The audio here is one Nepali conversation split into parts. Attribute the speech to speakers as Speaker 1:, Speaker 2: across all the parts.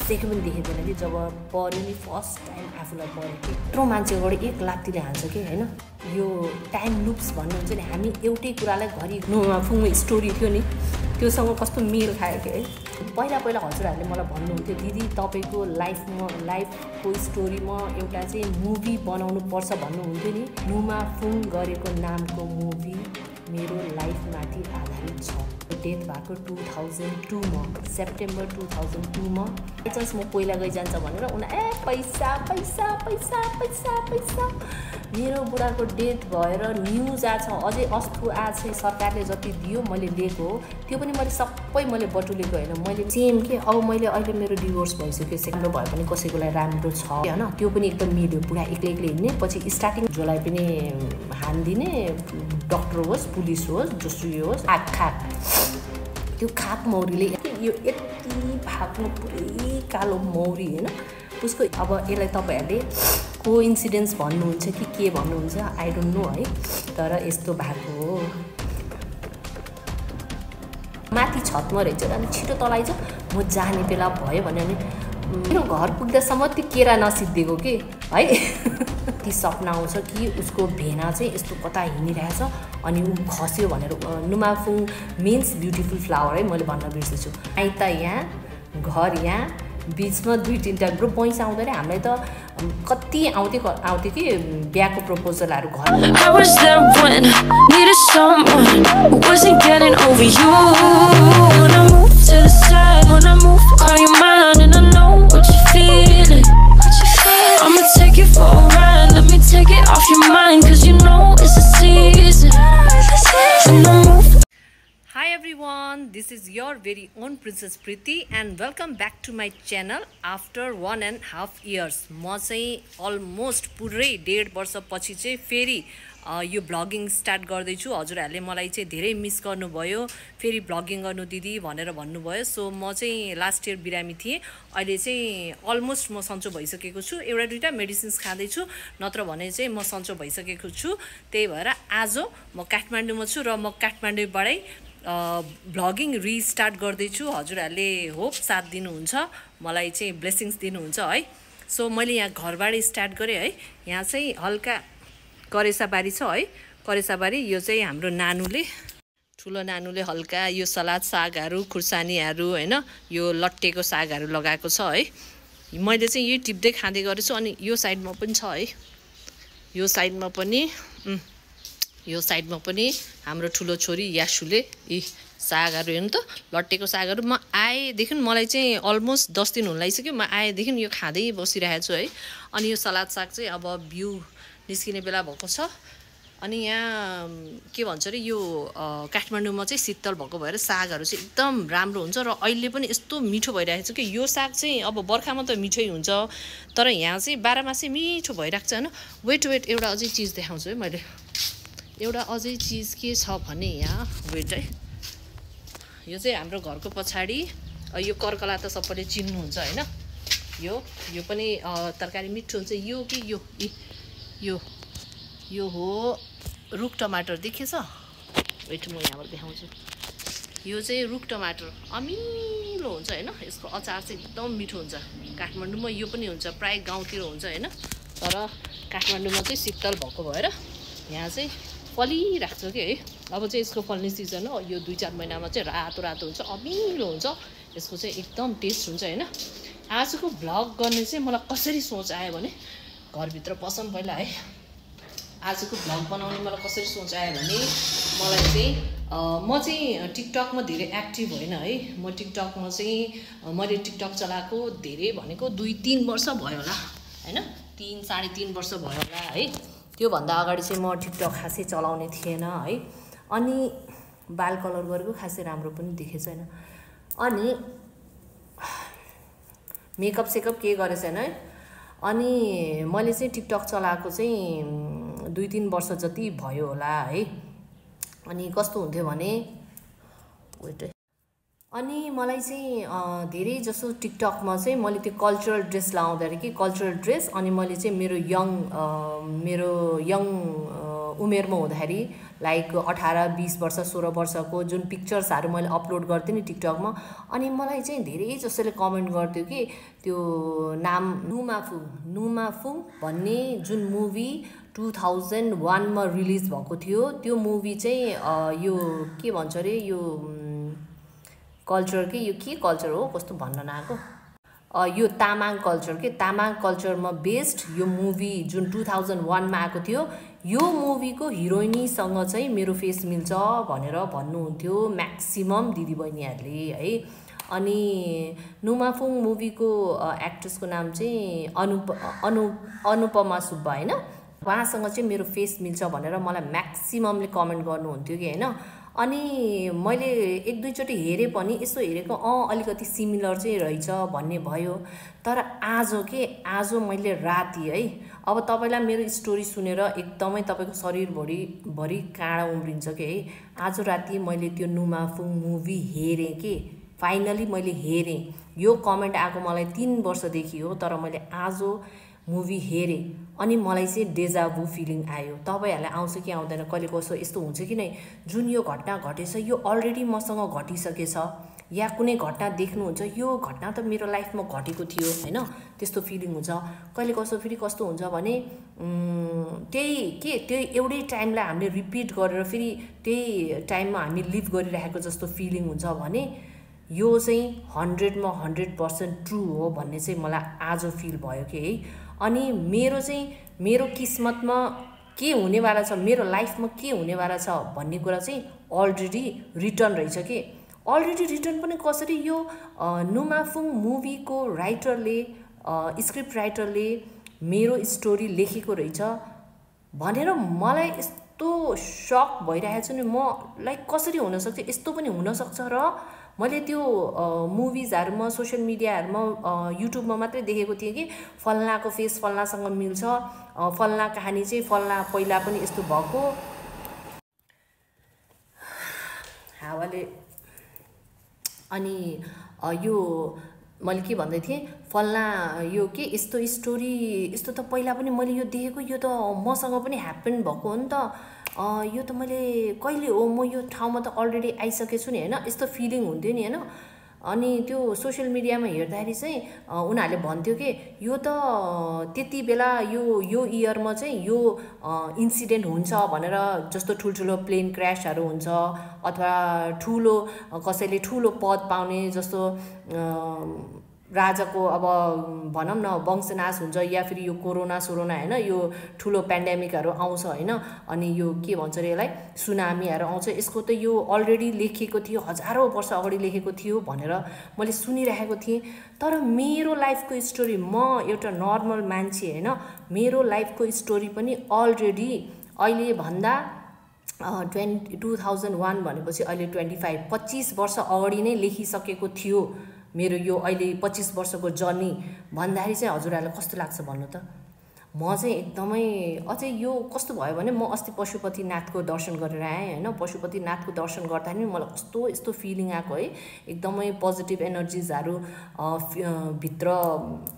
Speaker 1: कसैको पनि देखेको थिएन कि जब पऱ्यो नि फर्स्ट टाइम आफूलाई पऱ्यो कि यत्रो मान्छेबाट एक लात्तीले हान्छ कि होइन यो टाइम लुप्स भन्नुहुन्छ नि हामी एउटै कुरालाई घरि नुमा फुङमा स्टोरी थियो नि त्योसँग कस्तो मेल खायो कि है पहिला पहिला हजुरहरूले मलाई भन्नुहुन्थ्यो दिदी तपाईँको लाइफको स्टोरीमा एउटा चाहिँ मुभी बनाउनु पर्छ भन्नुहुन्थ्यो नि नुमा फुङ गरेको नामको मुभी मेरो लाइफमाथि आधारित छ डेथ भएको 2002 सेप्टेम्बर 2002 बाइचान्स म पहिला गइजान्छ भनेर पैसा पैसा पैसा पैसा पैसा मेरो बुढाको डेथ भएर न्युज आछ अझै अस्तु आज सरकारले जति दियो मैले लिएको हो त्यो पनि मैले सबै मैले बटुलेको होइन मैले सेम के अब मैले अहिले मेरो डिभोर्स भइसक्यो राम्रो भयो भने कसैको लागि राम्रो छ होइन त्यो पनि एकदम मिल्यो बुढा एक्लै हिँड्ने पछि स्टार्टिङ जसलाई पनि हान्दिने डक्टर होस् पुलिस होस् जोसुकै होस् खाक त्यो खाक मौरीले यो यति भाग्नु पुरै कालो मौरी होइन उसको अब यसलाई तपाईँहरूले कोइन्सिडेन्स भन्नुहुन्छ कि के भन्नुहुन्छ आई डोन्ट नो है तर यस्तो भएको हो माथि छतमा रहेछ अनि छिटो तलाइज म जाने बेला भयो भने मेरो घर पुग्दासम्म त्यो केरा नसिद्धिएको के है ती सपना आउँछ कि उसको भेना चाहिँ यस्तो कता हिँडिरहेछ अनि ऊ खस्यो भनेर नुमाफुङ मिन्स ब्युटिफुल फ्लावर है मैले भन्न बिर्सेछु आइता यहाँ घर यहाँ बिचमा 2-3टा ग्रुप पैसा आउँदैन हामीलाई त कति आउँथ्यो कि बिहाको प्रपोजलहरू I'ma take it for a ride, let me take it off your mind, cause you know it's a season. Hi everyone, this is your very own Princess Preeti and welcome back to my channel after 1.5 years. म चाहिँ almost पुरै 1.5 वर्ष पछि चाहिँ फेरि यो ब्लगिङ स्टार्ट गर्दैछु हजुरहरूले मलाई चाहिँ धेरै मिस गर्नुभयो फेरि ब्लगिङ गर्नु दिदी भनेर भन्नुभयो सो म चाहिँ लास्ट इयर बिरामी थिएँ अहिले चाहिँ अलमोस्ट म सन्चो भइसकेको छु एउटा दुईटा मेडिसिन्स खाँदैछु नत्र भने चाहिँ म सन्चो भइसकेको छु त्यही भएर आज म काठमाडौँमा छु र म काठमाडौँबाटै ब्लगिङ रिस्टार्ट गर्दैछु हजुरहरूले होप साथ दिनुहुन्छ मलाई चाहिँ ब्लेसिङ्स दिनुहुन्छ है सो मैले यहाँ घरबाटै स्टार्ट गरेँ है यहाँ चाहिँ हल्का करेसाबारी छ है करेसाबारी यो चाहिँ हाम्रो नानुले ठुलो नानुले हल्का यो सलाद सागहरू खुर्सानीहरू हैन यो लट्टेको सागहरू लगाएको छ है मैले चाहिँ यो टिप्दै खाँदै गरेछु अनि यो साइडमा पनि छ है यो साइडमा पनि हाम्रो ठुलो छोरी यासुले यी सागहरू हेर्नु त लट्टेको सागहरू म आएदेखि मलाई चाहिँ अलमोस्ट 10 दिन हुन लागिसक्यो म आएदेखि यो खाँदै बसिरहेको छु है अनि यो सलाद साग चाहिँ अब बिउ निस्किने बेला भएको छ अनि यहाँ के भन्छ रे यो काठमाडौँमा चाहिँ शीतल भएको भएर सागहरू चाहिँ एकदम राम्रो हुन्छ र अहिले पनि यस्तो मिठो भइरहेको छ कि यो साग चाहिँ अब बर्खामा त मिठै हुन्छ तर यहाँ चाहिँ 12 मासै मिठो भइरहेको छ हैन वेट एउटा अझै चीज देखाउँछु है मैले एउटा अझै चीज के छ भने यहाँ वेट है यो चाहिँ हाम्रो घरको पछाडी यो कर्कला त सबैले चिन्नुहुन्छ हैन यो पनि तरकारी मिठो हुन्छ यो कि यो हो रुख टमाटर देखेछ वेट म यहाँबाट देखाउँछु यो चाहिँ रुख टमाटर अमिलो हुन्छ हैन यसको अचार चाहिँ एकदम मिठो हुन्छ काठमाडौँमा यो पनि हुन्छ प्राय गाउँतिर हुन्छ हैन तर काठमाडौँमा चाहिँ शीतल भएको भएर यहाँ चाहिँ फलिराख्छ के है अब चाहिँ यसको फल्ने सिजन हो यो 2-4 महिनामा चाहिँ रातो हुन्छ अमिलो हुन्छ यसको चाहिँ एकदम टेस्ट हुन्छ हैन आजको भ्लग गर्ने चाहिँ मलाई कसरी सोच आयो भने घरभित्र पसम पहिला है आजको भ्लग बनाउने मलाई कसरी सोच आयो भने मलाई चाहिँ म चाहिँ टिकटकमा धेरै एक्टिभ होइन है म टिकटकमा चाहिँ मैले टिकटक चलाएको धेरै भनेको 2-3 वर्ष भयो होला हैन 3-3.5 वर्ष भयो होला है त्यो भन्दा अगाडि चाहिँ म टिकटक खासै चलाउने थिएन है अनि बाल कलर गरेको खासै राम्रो पनि देखेको छैन अनि मेकअप सेकअप के गरेछ हैन है अनि मैले चाहिँ टिकटक चलाएको चाहिँ 2-3 वर्ष जति भयो होला है अनि कस्तो हुन्थ्यो भने वेट अनि मलाई चाहिँ धेरै जसो टिकटकमा चाहिँ मैले त्यो कल्चरल ड्रेस लाउँदाखेरि कि कल्चरल ड्रेस अनि मैले चाहिँ मेरो यङ उमेरमा हुँदाखेरि लाइक 18-20 वर्ष 16 वर्षको जुन पिक्चर्सहरू मैले अपलोड गर्थेँ नि टिकटकमा। अनि मलाई चाहिँ धेरै जसोले कमेन्ट गर्थ्यो कि त्यो नाम नुमाफुङ भन्ने जुन मुभी 2001 मा रिलिज भएको थियो, त्यो मुभी चाहिँ यो के भन्छ अरे, यो कल्चर के, यो के कल्चर हो कस्तो भन्न नआएको, यो तामाङ कल्चर के, तामाङ कल्चरमा बेस्ड यो मुभी जुन 2001 मा आएको थियो, यो मुभीको हिरोइनीसँग चाहिँ मेरो फेस मिल्छ भनेर भन्नुहुन्थ्यो म्याक्सिमम दिदीबहिनीहरूले है। अनि नुमाफुङ मुभीको एक्ट्रेसको नाम चाहिँ अनुपमा सुब्बा होइन, उहाँसँग चाहिँ मेरो फेस मिल्छ भनेर मलाई म्याक्सिममले कमेन्ट गर्नुहुन्थ्यो कि होइन। अनि मैले एक दुईचोटि हेरेँ पनि, यसो हेरेको अलिकति सिमिलर चाहिँ रहेछ भन्ने भयो। तर आज मैले राति है, अब तपाईँलाई मेरो स्टोरी सुनेर एकदमै तपाईँको शरीरभरि काँडा उम्रिन्छ कि है। आज राति मैले त्यो नुमाफुङ मुभी हेरेँ कि फाइनली मैले हेरेँ। यो कमेन्ट आएको मलाई 3 वर्षदेखि हो, तर मैले आज मुभी हेरेँ अनि मलाई चाहिँ डेजाभु फिलिङ आयो। तपाईँहरूलाई आउँछ कि आउँदैन, कहिले कसो यस्तो हुन्छ कि नै, जुन यो घटना घटेछ यो अलरेडी मसँग घटिसकेछ, या कुनै घटना देख्नुहुन्छ यो घटना त मेरो लाइफमा घटेको थियो होइन, त्यस्तो फिलिङ हुन्छ। कहिले कसो फेरि कस्तो हुन्छ भने त्यही एउटै टाइमलाई हामीले रिपिट गरेर फेरि त्यही टाइममा हामी लिभ गरिरहेको जस्तो फिलिङ हुन्छ भने यो चाहिँ 100मा 100% ट्रु हो भन्ने चाहिँ मलाई आज फिल भयो कि है। अनि मेरो किस्मतमा के हुनेवाला छ, मेरो लाइफमा के हुनेवाला छ भन्ने कुरा चाहिँ अलरेडी रिटर्न रहेछ कि। अलरेडी रिटर्न पनि कसरी, यो नुमाफुङ मुभीको राइटरले, स्क्रिप्ट राइटरले मेरो स्टोरी लेखेको रहेछ भनेर मलाई यस्तो सक भइरहेको छु नि म, लाइक कसरी हुनसक्छ, यस्तो पनि हुनसक्छ। र मैले त्यो मुभिजहरूमा सोसियल मिडियाहरूमा युट्युबमा मात्रै देखेको थिएँ कि फल्नाको फेस फल्नासँग मिल्छ, फल्ना कहानी चाहिँ फल्ना पहिला पनि यस्तो भएको हावाले। अनि यो मैले के भन्दै थिएँ, फल्ना यो के यस्तो स्टोरी यस्तो त पहिला पनि मैले यो देखेको, यो त मसँग पनि ह्याप्पन भएको हो नि त, यो त मैले कहिले हो म यो ठाउँमा त अलरेडी आइसकेको छु नि होइन, यस्तो फिलिङ हुन्थ्यो नि होइन। अनि त्यो सोसियल मिडियामा हेर्दाखेरि चाहिँ उनीहरूले भन्थ्यो कि यो त त्यति बेला यो इयरमा चाहिँ यो इन्सिडेन्ट हुन्छ भनेर, जस्तो ठुल्ठुलो प्लेन क्र्यासहरू हुन्छ अथवा कसैले ठुलो पद पाउने, जस्तो राजाको अब भनौँ न वंशनाश हुन्छ, या फेरि यो कोरोना होइन, यो ठुलो पेन्डेमिकहरू आउँछ होइन, अनि यो के भन्छ अरे यसलाई सुनामीहरू आउँछ, यसको त यो अलरेडी लेखिएको थियो, हजारौँ वर्ष अगाडि लेखेको थियो भनेर मैले सुनिरहेको थिएँ। तर मेरो लाइफको स्टोरी, म एउटा नर्मल मान्छे होइन, मेरो लाइफको स्टोरी पनि अलरेडी अहिले भन्दा 2001 भनेपछि अहिले 25 वर्ष अगाडि नै लेखिसकेको थियो मेरो यो अहिले 25 वर्षको जर्नी भन्दाखेरि चाहिँ हजुरहरूलाई कस्तो लाग्छ भन्नु त। म चाहिँ एकदमै अझै यो कस्तो भयो भने म अस्ति पशुपतिनाथको दर्शन गरेर आएँ होइन, पशुपतिनाथको दर्शन गर्दाखेरि मलाई कस्तो यस्तो फिलिङ आएको है, एकदमै पोजिटिभ एनर्जिजहरू भित्र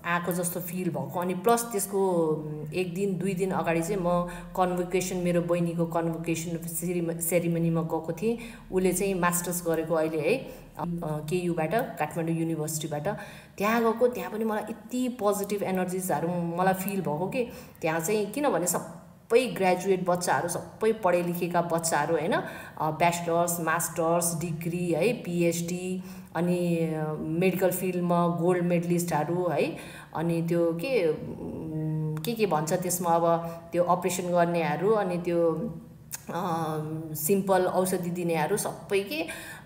Speaker 1: आएको जस्तो फिल भएको। अनि प्लस त्यसको 1 दिन 2 दिन अगाडि चाहिँ म कन्भोकेसन, मेरो बहिनीको कन्भोकेसन सेरिमनीमा गएको थिएँ। उसले चाहिँ मास्टर्स गरेको अहिले है केयुबाट, काठमाडौँ युनिभर्सिटीबाट, त्यहाँ गएको। त्यहाँ पनि मलाई यति पोजिटिभ एनर्जिजहरू मलाई फिल भएको कि त्यहाँ चाहिँ, किनभने सबै ग्रेजुएट बच्चाहरू, सबै पढे लेखेका बच्चाहरू होइन, ब्याचलर्स मास्टर्स डिग्री है, पिएचडी, अनि मेडिकल फिल्डमा गोल्ड मेडलिस्टहरू है, अनि त्यो के भन्छ त्यसमा अब त्यो अपरेसन गर्नेहरू, अनि त्यो सिम्पल औषधि दिनेहरू सबै के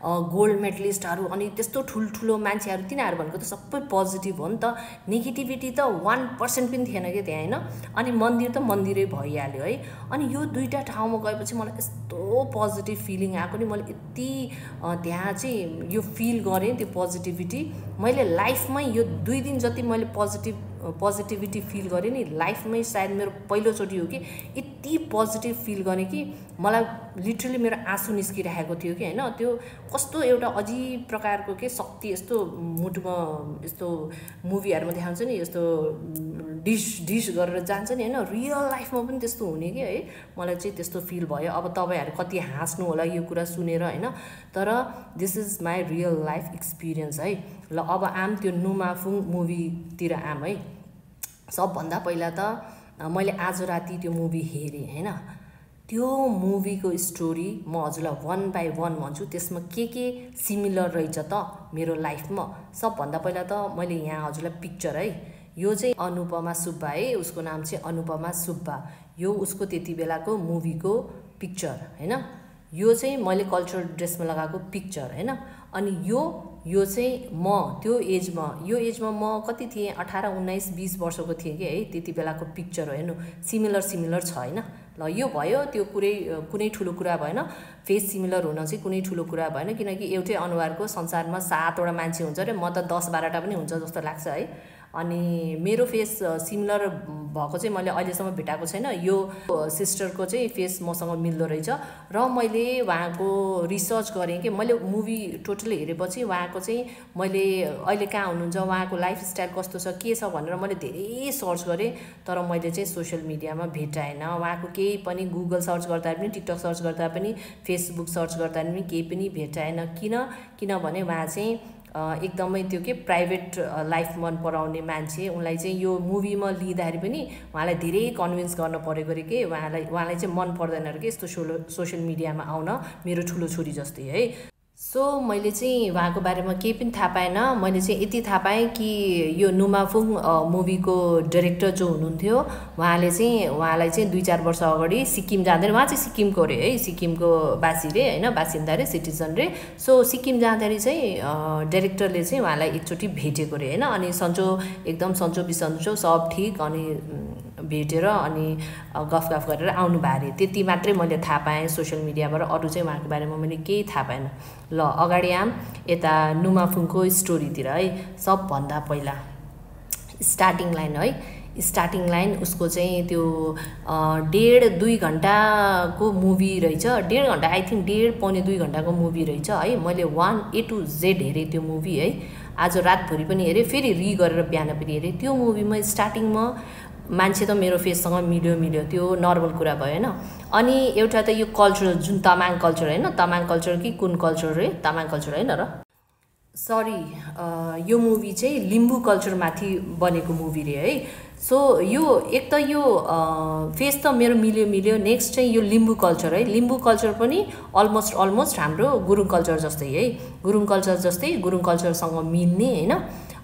Speaker 1: गोल्ड मेडलिस्टहरू, अनि त्यस्तो ठुल्ठुलो मान्छेहरू, तिनीहरू भनेको त सबै पोजिटिभ हो नि त, नेगेटिभिटी त 1% पनि थिएन क्या त्यहाँ होइन। अनि मन्दिर त मन्दिरै भइहाल्यो है। अनि यो दुईवटा ठाउँमा गएपछि मलाई यस्तो पोजिटिभ फिलिङ आएको नि, मैले यति त्यहाँ चाहिँ यो फिल गरेँ त्यो पोजिटिभिटी। मैले लाइफमै यो 2 दिन जति मैले पोजिटिभिटी फिल गरेँ नि, लाइफमै सायद मेरो पहिलोचोटि हो कि यति पोजिटिभ फिल गरेँ कि मलाई लिटरली मेरो आँसु निस्किरहेको थियो कि होइन। त्यो कस्तो एउटा अजीब प्रकारको के शक्ति यस्तो मुटुमा यस्तो मुभीहरुमा देखाउँछ नि यस्तो डिश गरेर जान्छ नि हैन रियल लाइफमा पनि त्यस्तो हुने के है मलाई चाहिँ त्यस्तो फिल भयो अब तपाईहरु कति हाँस्नु होला यो कुरा सुनेर हैन तर this is my real life experience है ल अब आम त्यो नुमाफुङ मुभीतिर आम है सबभन्दा पहिला त मैले आज राति त्यो मुभी हेरेँ हैन त्यो मुभीको स्टोरी म हजुरलाई 1 बाइ 1 भन्छु त्यसमा के सिमिलर रहेछ त मेरो लाइफमा सबभन्दा पहिला त मैले यहाँ हजुरलाई पिक्चर है यो चाहिँ अनुपमा सुब्बा है उसको नाम चाहिँ अनुपमा सुब्बा यो उसको त्यति बेलाको मुभीको पिक्चर हैन यो चाहिँ मैले कल्चरल ड्रेसमा लगाएको पिक्चर हैन अनि यो चाहिँ म त्यो एजमा म कति थिएँ 18 19 20 वर्षको थिएँ के है त्यति बेलाको पिक्चर हो हेर्नु सिमिलर छ हैन ल यो भयो त्यो कुनै ठुलो कुरा भएन फेस सिमिलर हुन चाहिँ कुनै ठुलो कुरा भएन किनकि एउटै अनुहारको संसारमा 7 वटा मान्छे हुन्छ रे म त 10 12 टा पनि हुन्छ जस्तो लाग्छ है अनि मेरो फेस सिमिलर भएको चाहिँ मैले अहिलेसम्म भेटाएको छैन यो सिस्टरको चाहिँ फेस मसँग मिल्दो रहेछ र मैले उहाँको रिसर्च गरेँ कि मैले मुभी टोटली हेरेपछि उहाँको चाहिँ मैले अहिले कहाँ हुनुहुन्छ उहाँको लाइफस्टाइल कस्तो छ के छ भनेर मैले धेरै सर्च गरेँ तर मैले चाहिँ सोशल मिडियामा भेटाएन उहाँको केही पनि गुगल सर्च गर्दा पनि टिकटक सर्च गर्दा पनि फेसबुक सर्च गर्दा पनि केही पनि भेटाएन किनभने उहाँ चाहिँ एकदमै त्यो के प्राइभेट लाइफ मन पराउने मान्छे उनलाई चाहिँ यो मुभीमा लिँदाखेरि पनि उहाँलाई धेरै कन्भिन्स गर्न परेको रे के उहाँलाई चाहिँ मन पर्दैन रे के यस्तो सोशल मिडियामा आउन मेरो ठुलो छोरी जस्तै है सो मैले चाहिँ उहाँको बारेमा केही पनि थाहा पाएन मैले चाहिँ यति थाहा पाएँ कि यो नुमाफुङ मुभीको डाइरेक्टर जो हुनुहुन्थ्यो उहाँलाई चाहिँ 2-4 वर्ष अगाडि सिक्किम जाँदै उहाँ चाहिँ सिक्किमको रे है सिक्किमको बासी रे हैन बासिन्दा रे सिटिजन रे सो सिक्किम जाँदाखेरि चाहिँ डाइरेक्टरले चाहिँ उहाँलाई एकचोटि भेटेको रे हैन अनि एकदम सन्चो बिसन्चो सब ठीक अनि भेटेर अनि गफ गरेर आउनु भए त्यति मात्रै मैले थाहा पाएँ सोशल मिडियाबाट अरु चाहिँ उहाँको बारेमा मैले केही थाहा पाएन ल अगाडि आम यता नुमाफुङको स्टोरीतिर है सबभन्दा पहिला स्टार्टिङ लाइन उसको चाहिँ त्यो 1.5-2 घण्टाको मुभी रहेछ 1.5 घण्टा आई थिंक 1.5-2 घण्टाको मुभी रहेछ है मैले 1 A to Z हेरेँ त्यो मुभी है आज रातभरि पनि हेरेँ फेरि रि गरेर बिहान पनि हेरेँ त्यो मुभीमा स्टार्टिङमा मान्छे त मेरो फेससँग मिल्यो त्यो नर्मल कुरा भयो हैन अनि एउटा त यो कल्चर जुन तामाङ कल्चर हैन तामाङ कल्चर कि कुन कल्चर रे तामाङ कल्चर हैन र सरी यो मुभी चाहिँ लिम्बू कल्चर माथि बनेको मुभी रे है सो यो एक त यो फेस त मेरो मिल्यो नेक्स्ट चाहिँ यो लिम्बू कल्चर है लिम्बू कल्चर पनि अलमोस्ट हाम्रो गुरुङ कल्चर जस्तै है गुरुङ कल्चरसँग मिल्ने हैन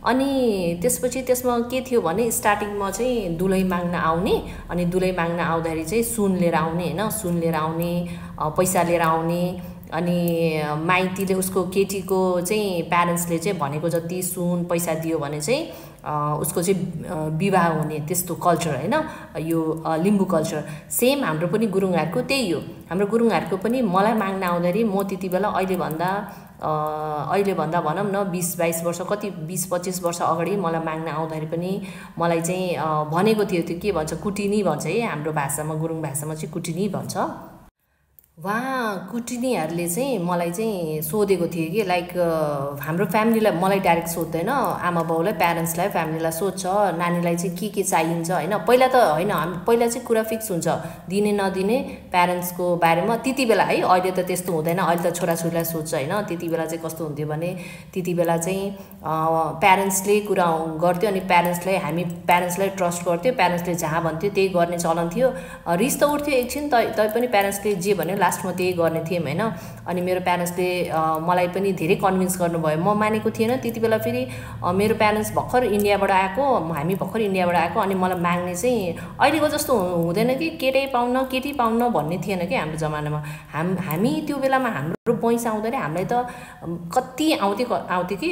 Speaker 1: अनि त्यसपछि त्यसमा के थियो भने स्टार्टिङमा चाहिँ दुलै माग्न आउने अनि दुलै माग्न आउँदाखेरि चाहिँ सुन लिएर आउने हैन सुन लिएर आउने पैसा लिएर आउने अनि माइतीले उसको केटीको चाहिँ प्यारेन्ट्सले चाहिँ भनेको जति सुन पैसा दियो भने चाहिँ उसको चाहिँ विवाह हुने त्यस्तो कल्चर हैन यो लिम्बू कल्चर सेम हाम्रो पनि गुरुङहरुको त्यही हो हाम्रो गुरुङहरुको पनि मलाई माग्न आउँदाखेरि म त्यति बेला अहिले भन्दा भनौं न 20-22 वर्ष कति 20-25 वर्ष अगाडि मलाई माग्न आउँदाखेरि पनि मलाई चाहिँ भनेको थियो त्यो के भन्छ कुटिनी भन्छ है हाम्रो भाषामा गुरुङ भाषामा चाहिँ कुटिनी भन्छ वहाँ कुटिनीहरुले चाहिँ मलाई चाहिँ सोधेको थिए कि लाइक हाम्रो फ्यामिलीलाई मलाई डाइरेक्ट सोध्दैन आमा बाउलाई प्यारेन्ट्सलाई फ्यामिलीलाई सोध्छ नानीलाई चाहिँ के चाहिन्छ हैन पहिला त हैन हामी पहिला चाहिँ कुरा फिक्स हुन्छ दिने नदिने प्यारेन्ट्सको बारेमा त्यति बेला है अहिले त त्यस्तो हुँदैन अहिले त छोराछोरीलाई सोध्छ हैन त्यति बेला चाहिँ कस्तो हुन्थ्यो भने त्यति बेला चाहिँ प्यारेन्ट्सले कुरा गर्थ्यो अनि प्यारेन्ट्सलाई ट्रस्ट गर्थ्यो प्यारेन्ट्सले जहाँ भन्थ्यो त्यही गर्ने चलन थियो रिस त उठ्थ्यो एकछिन तै पनि प्यारेन्ट्सले जे भन्यो लास्टमा त्यही गर्ने थिएँ हैन अनि मेरो प्यारेन्ट्सले मलाई पनि धेरै कन्भिन्स गर्नुभयो म मानेको थिएन त्यति बेला फेरि मेरो प्यारेन्ट्स भर्खर इन्डियाबाट आएको हामी भर्खर इन्डियाबाट आएको अनि मलाई माग्ने चाहिँ अहिलेको जस्तो हुँदैन कि केटी पाउन भन्ने थिएन कि हाम्रो जमानामा हामी त्यो बेलामा हाम्रो पैसा आउँदैन हामीलाई त कति आउँथ्यो कि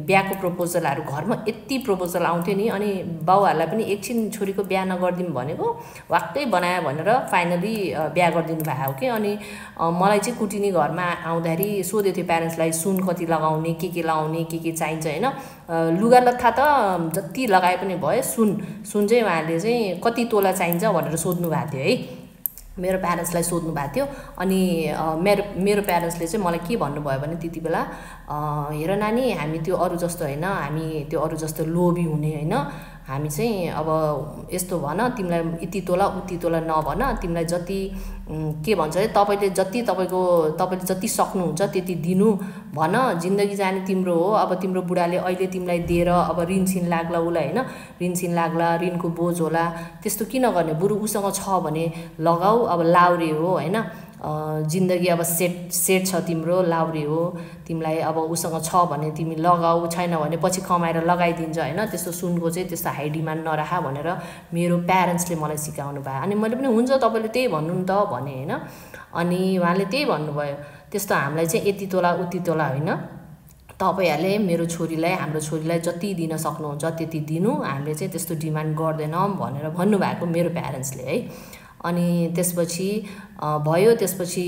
Speaker 1: बिहाको प्रपोजलहरु घरमा यति प्रपोजल आउँथ्यो नि अनि बाउहरुलाई पनि एकछिन छोरीको बिहा नगर्दिम भनेको वाक्कै बनायो भनेर फाइनली बिहा गर्दिनु भयो के अनि मलाई चाहिँ कुटिनी घरमा आउँदाखेरि सोधे थियो प्यारेन्ट्सलाई सुन कति लगाउने के लगाउने के चाहिन्छ हैन लुगा लत्ता त जति लगाए पनि भयो सुन चाहिँ उहाँले चाहिँ कति तोला चाहिन्छ भनेर सोध्नु भएको थियो है मेरो प्यारेन्ट्सलाई सोध्नु भएको थियो। अनि मेरो प्यारेन्ट्सले चाहिँ मलाई के भन्नुभयो भने त्यति बेला हेर नानी हामी त्यो अरू जस्तो होइन, हामी त्यो अरू जस्तो लोभी हुने होइन, हामी चाहिँ अब यस्तो भन तिमीलाई यति तोला उति तोला नभन, तिमीलाई जति के भन्छ अरे तपाईँले जति सक्नुहुन्छ त्यति दिनु भन, जिन्दगी जाने तिम्रो हो। अब तिम्रो बुढाले अहिले तिमीलाई दिएर अब ऋणसिन लाग्ला उसलाई होइन, ऋणसिन लाग्ला, ऋणको बोझ होला, त्यस्तो किन गर्ने, बरु उसँग छ भने लगाऊ, अब लाउरे हो होइन, जिन्दगी अब सेट छ तिम्रो, लाउरे हो, तिमीलाई अब उसँग छ भने तिमी लगाऊ, छैन भने पछि कमाएर लगाइदिन्छ होइन, त्यस्तो सुनको चाहिँ त्यस्तो हाई डिमान्ड नराखा भनेर मेरो प्यारेन्ट्सले मलाई सिकाउनु भयो। अनि मैले पनि हुन्छ तपाईँले त्यही भन्नु नि त भने होइन। अनि उहाँले त्यही भन्नुभयो, त्यस्तो हामीलाई चाहिँ यति तोला उति तोला होइन, तपाईँहरूले हाम्रो छोरीलाई जति दिन सक्नुहुन्छ त्यति दिनु, हामीले चाहिँ त्यस्तो डिमान्ड गर्दैनौँ भनेर भन्नुभएको मेरो प्यारेन्ट्सले है। अनि त्यसपछि त्यसपछि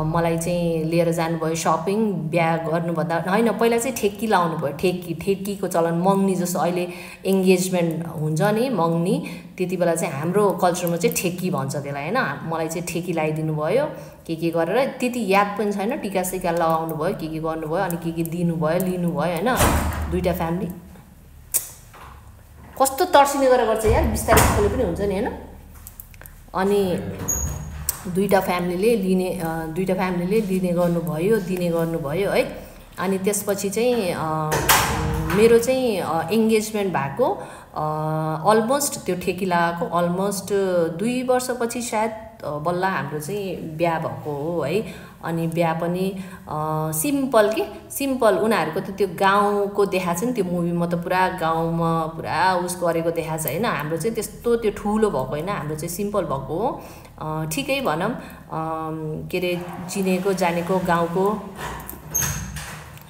Speaker 1: मलाई चाहिँ लिएर जानुभयो सपिङ, बिहा गर्नुभन्दा होइन पहिला चाहिँ ठेक्की लाउनु भयो, ठेक्कीको चलन, मङ्नी जस्तो अहिले इङ्गेजमेन्ट हुन्छ नि मङ्नी, त्यति बेला चाहिँ हाम्रो कल्चरमा चाहिँ ठेक्की भन्छ त्यसलाई होइन। मलाई चाहिँ ठेक्की लगाइदिनु भयो के गरेर, त्यति याद पनि छैन, टिका सिका लगाउनु भयो, के गर्नुभयो, अनि के दिनुभयो लिनुभयो होइन। दुईवटा फ्यामिली कस्तो तर्सिने गरेर गर्छ यार, बिस्तारै पनि हुन्छ नि होइन। अनि दुईवटा फ्यामिलीले दिने गर्नुभयो है। अनि त्यसपछि चाहिँ मेरो चाहिँ इङ्गेजमेन्ट भएको अलमोस्ट त्यो ठेकी लगाएको अलमोस्ट 2 वर्षपछि सायद बल्ल हाम्रो चाहिँ बिहा भएको हो है। अनि बिहा पनि सिम्पल उनीहरूको त त्यो गाउँको देखाएको छ नि त्यो मुभीमा, त पुरा गाउँमा पुरा उस गरेको देखाएको छ होइन। हाम्रो चाहिँ त्यस्तो त्यो ठुलो भएको होइन, हाम्रो चाहिँ सिम्पल भएको हो, ठिकै भनौँ के अरे चिनेको जानेको गाउँको।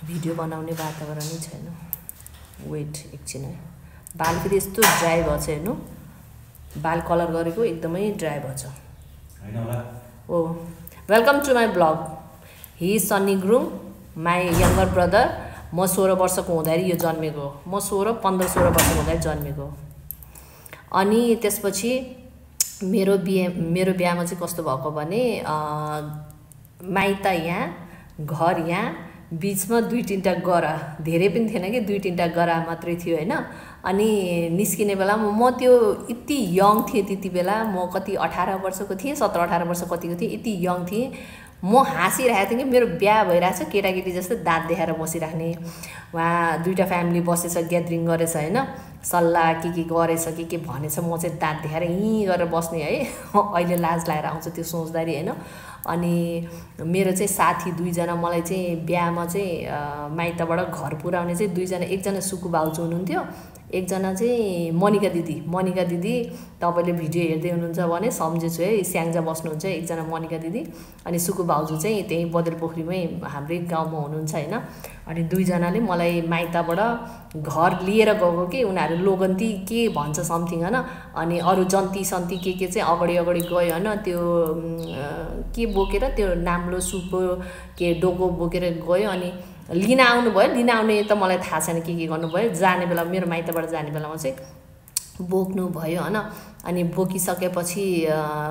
Speaker 1: भिडियो बनाउने वातावरणै छैन, वेट एकछिन है। बाल फेरि यस्तो ड्राई भएको छ हेर्नु, बाल कलर गरेको एकदमै ड्राई भएको छ। Oh welcome to my blog, he is Sunny Gurung, my younger brother. म 16 वर्षको हुँदाखेरि यो जन्मेको, म 15-16 वर्षको हुँदाखेरि जन्मेको। अनि त्यसपछि मेरो बिहामा चाहिँ कस्तो भएको भने माइत यहाँ घर यहाँ, बिचमा 2-3टा गरा, धेरै पनि थिएन कि 2-3टा गरा मात्रै थियो होइन। अनि निस्किने बेलामा म त्यो यति यङ थिएँ त्यति बेला, म कति 18 वर्षको थिएँ, 17-18 वर्ष कतिको थिएँ, यति यङ थिएँ। म हाँसिरहेको थिएँ कि मेरो बिहा भइरहेछ, केटाकेटी जस्तो दाँत देखाएर बसिराख्ने, उहाँ 2टा फ्यामिली बसेछ, ग्यादरिङ गरेछ होइन, सल्लाह के गरेछ के भनेछ, म चाहिँ दाँत देखाएर यहीँ गरेर बस्ने है। अहिले लाज लागेर आउँछ त्यो सोच्दाखेरि होइन। अनि मेरो चाहिँ साथी 2जना मलाई चाहिँ बिहामा चाहिँ माइतबाट घर पुर्याउने चाहिँ 2जना, एकजना सुकु भाउजू हुनुहुन्थ्यो, एकजना चाहिँ मनिका दिदी तपाईँले भिडियो हेर्दै हुनुहुन्छ भने सम्झेछु है, स्याङ्जा बस्नुहुन्छ एकजना मनिका दिदी। अनि सुकु भाउजू चाहिँ त्यही बदरपोखरीमै हाम्रै गाउँमा हुनुहुन्छ होइन। अनि 2जनाले मलाई माइतबाट घर लिएर गएको कि उनीहरू लोगन्ती के भन्छ समथिङ होइन। अनि अरू जन्ती सन्ती के चाहिँ अगाडि गयो होइन, त्यो के बोकेर त्यो नाम्लो सुपो के डोको बोकेर गयो। अनि लिन आउने त मलाई थाहा छैन के गर्नुभयो, जाने बेला मेरो माइतबाट जाने बेलामा चाहिँ बोक्नु भयो होइन। अनि बोकिसकेपछि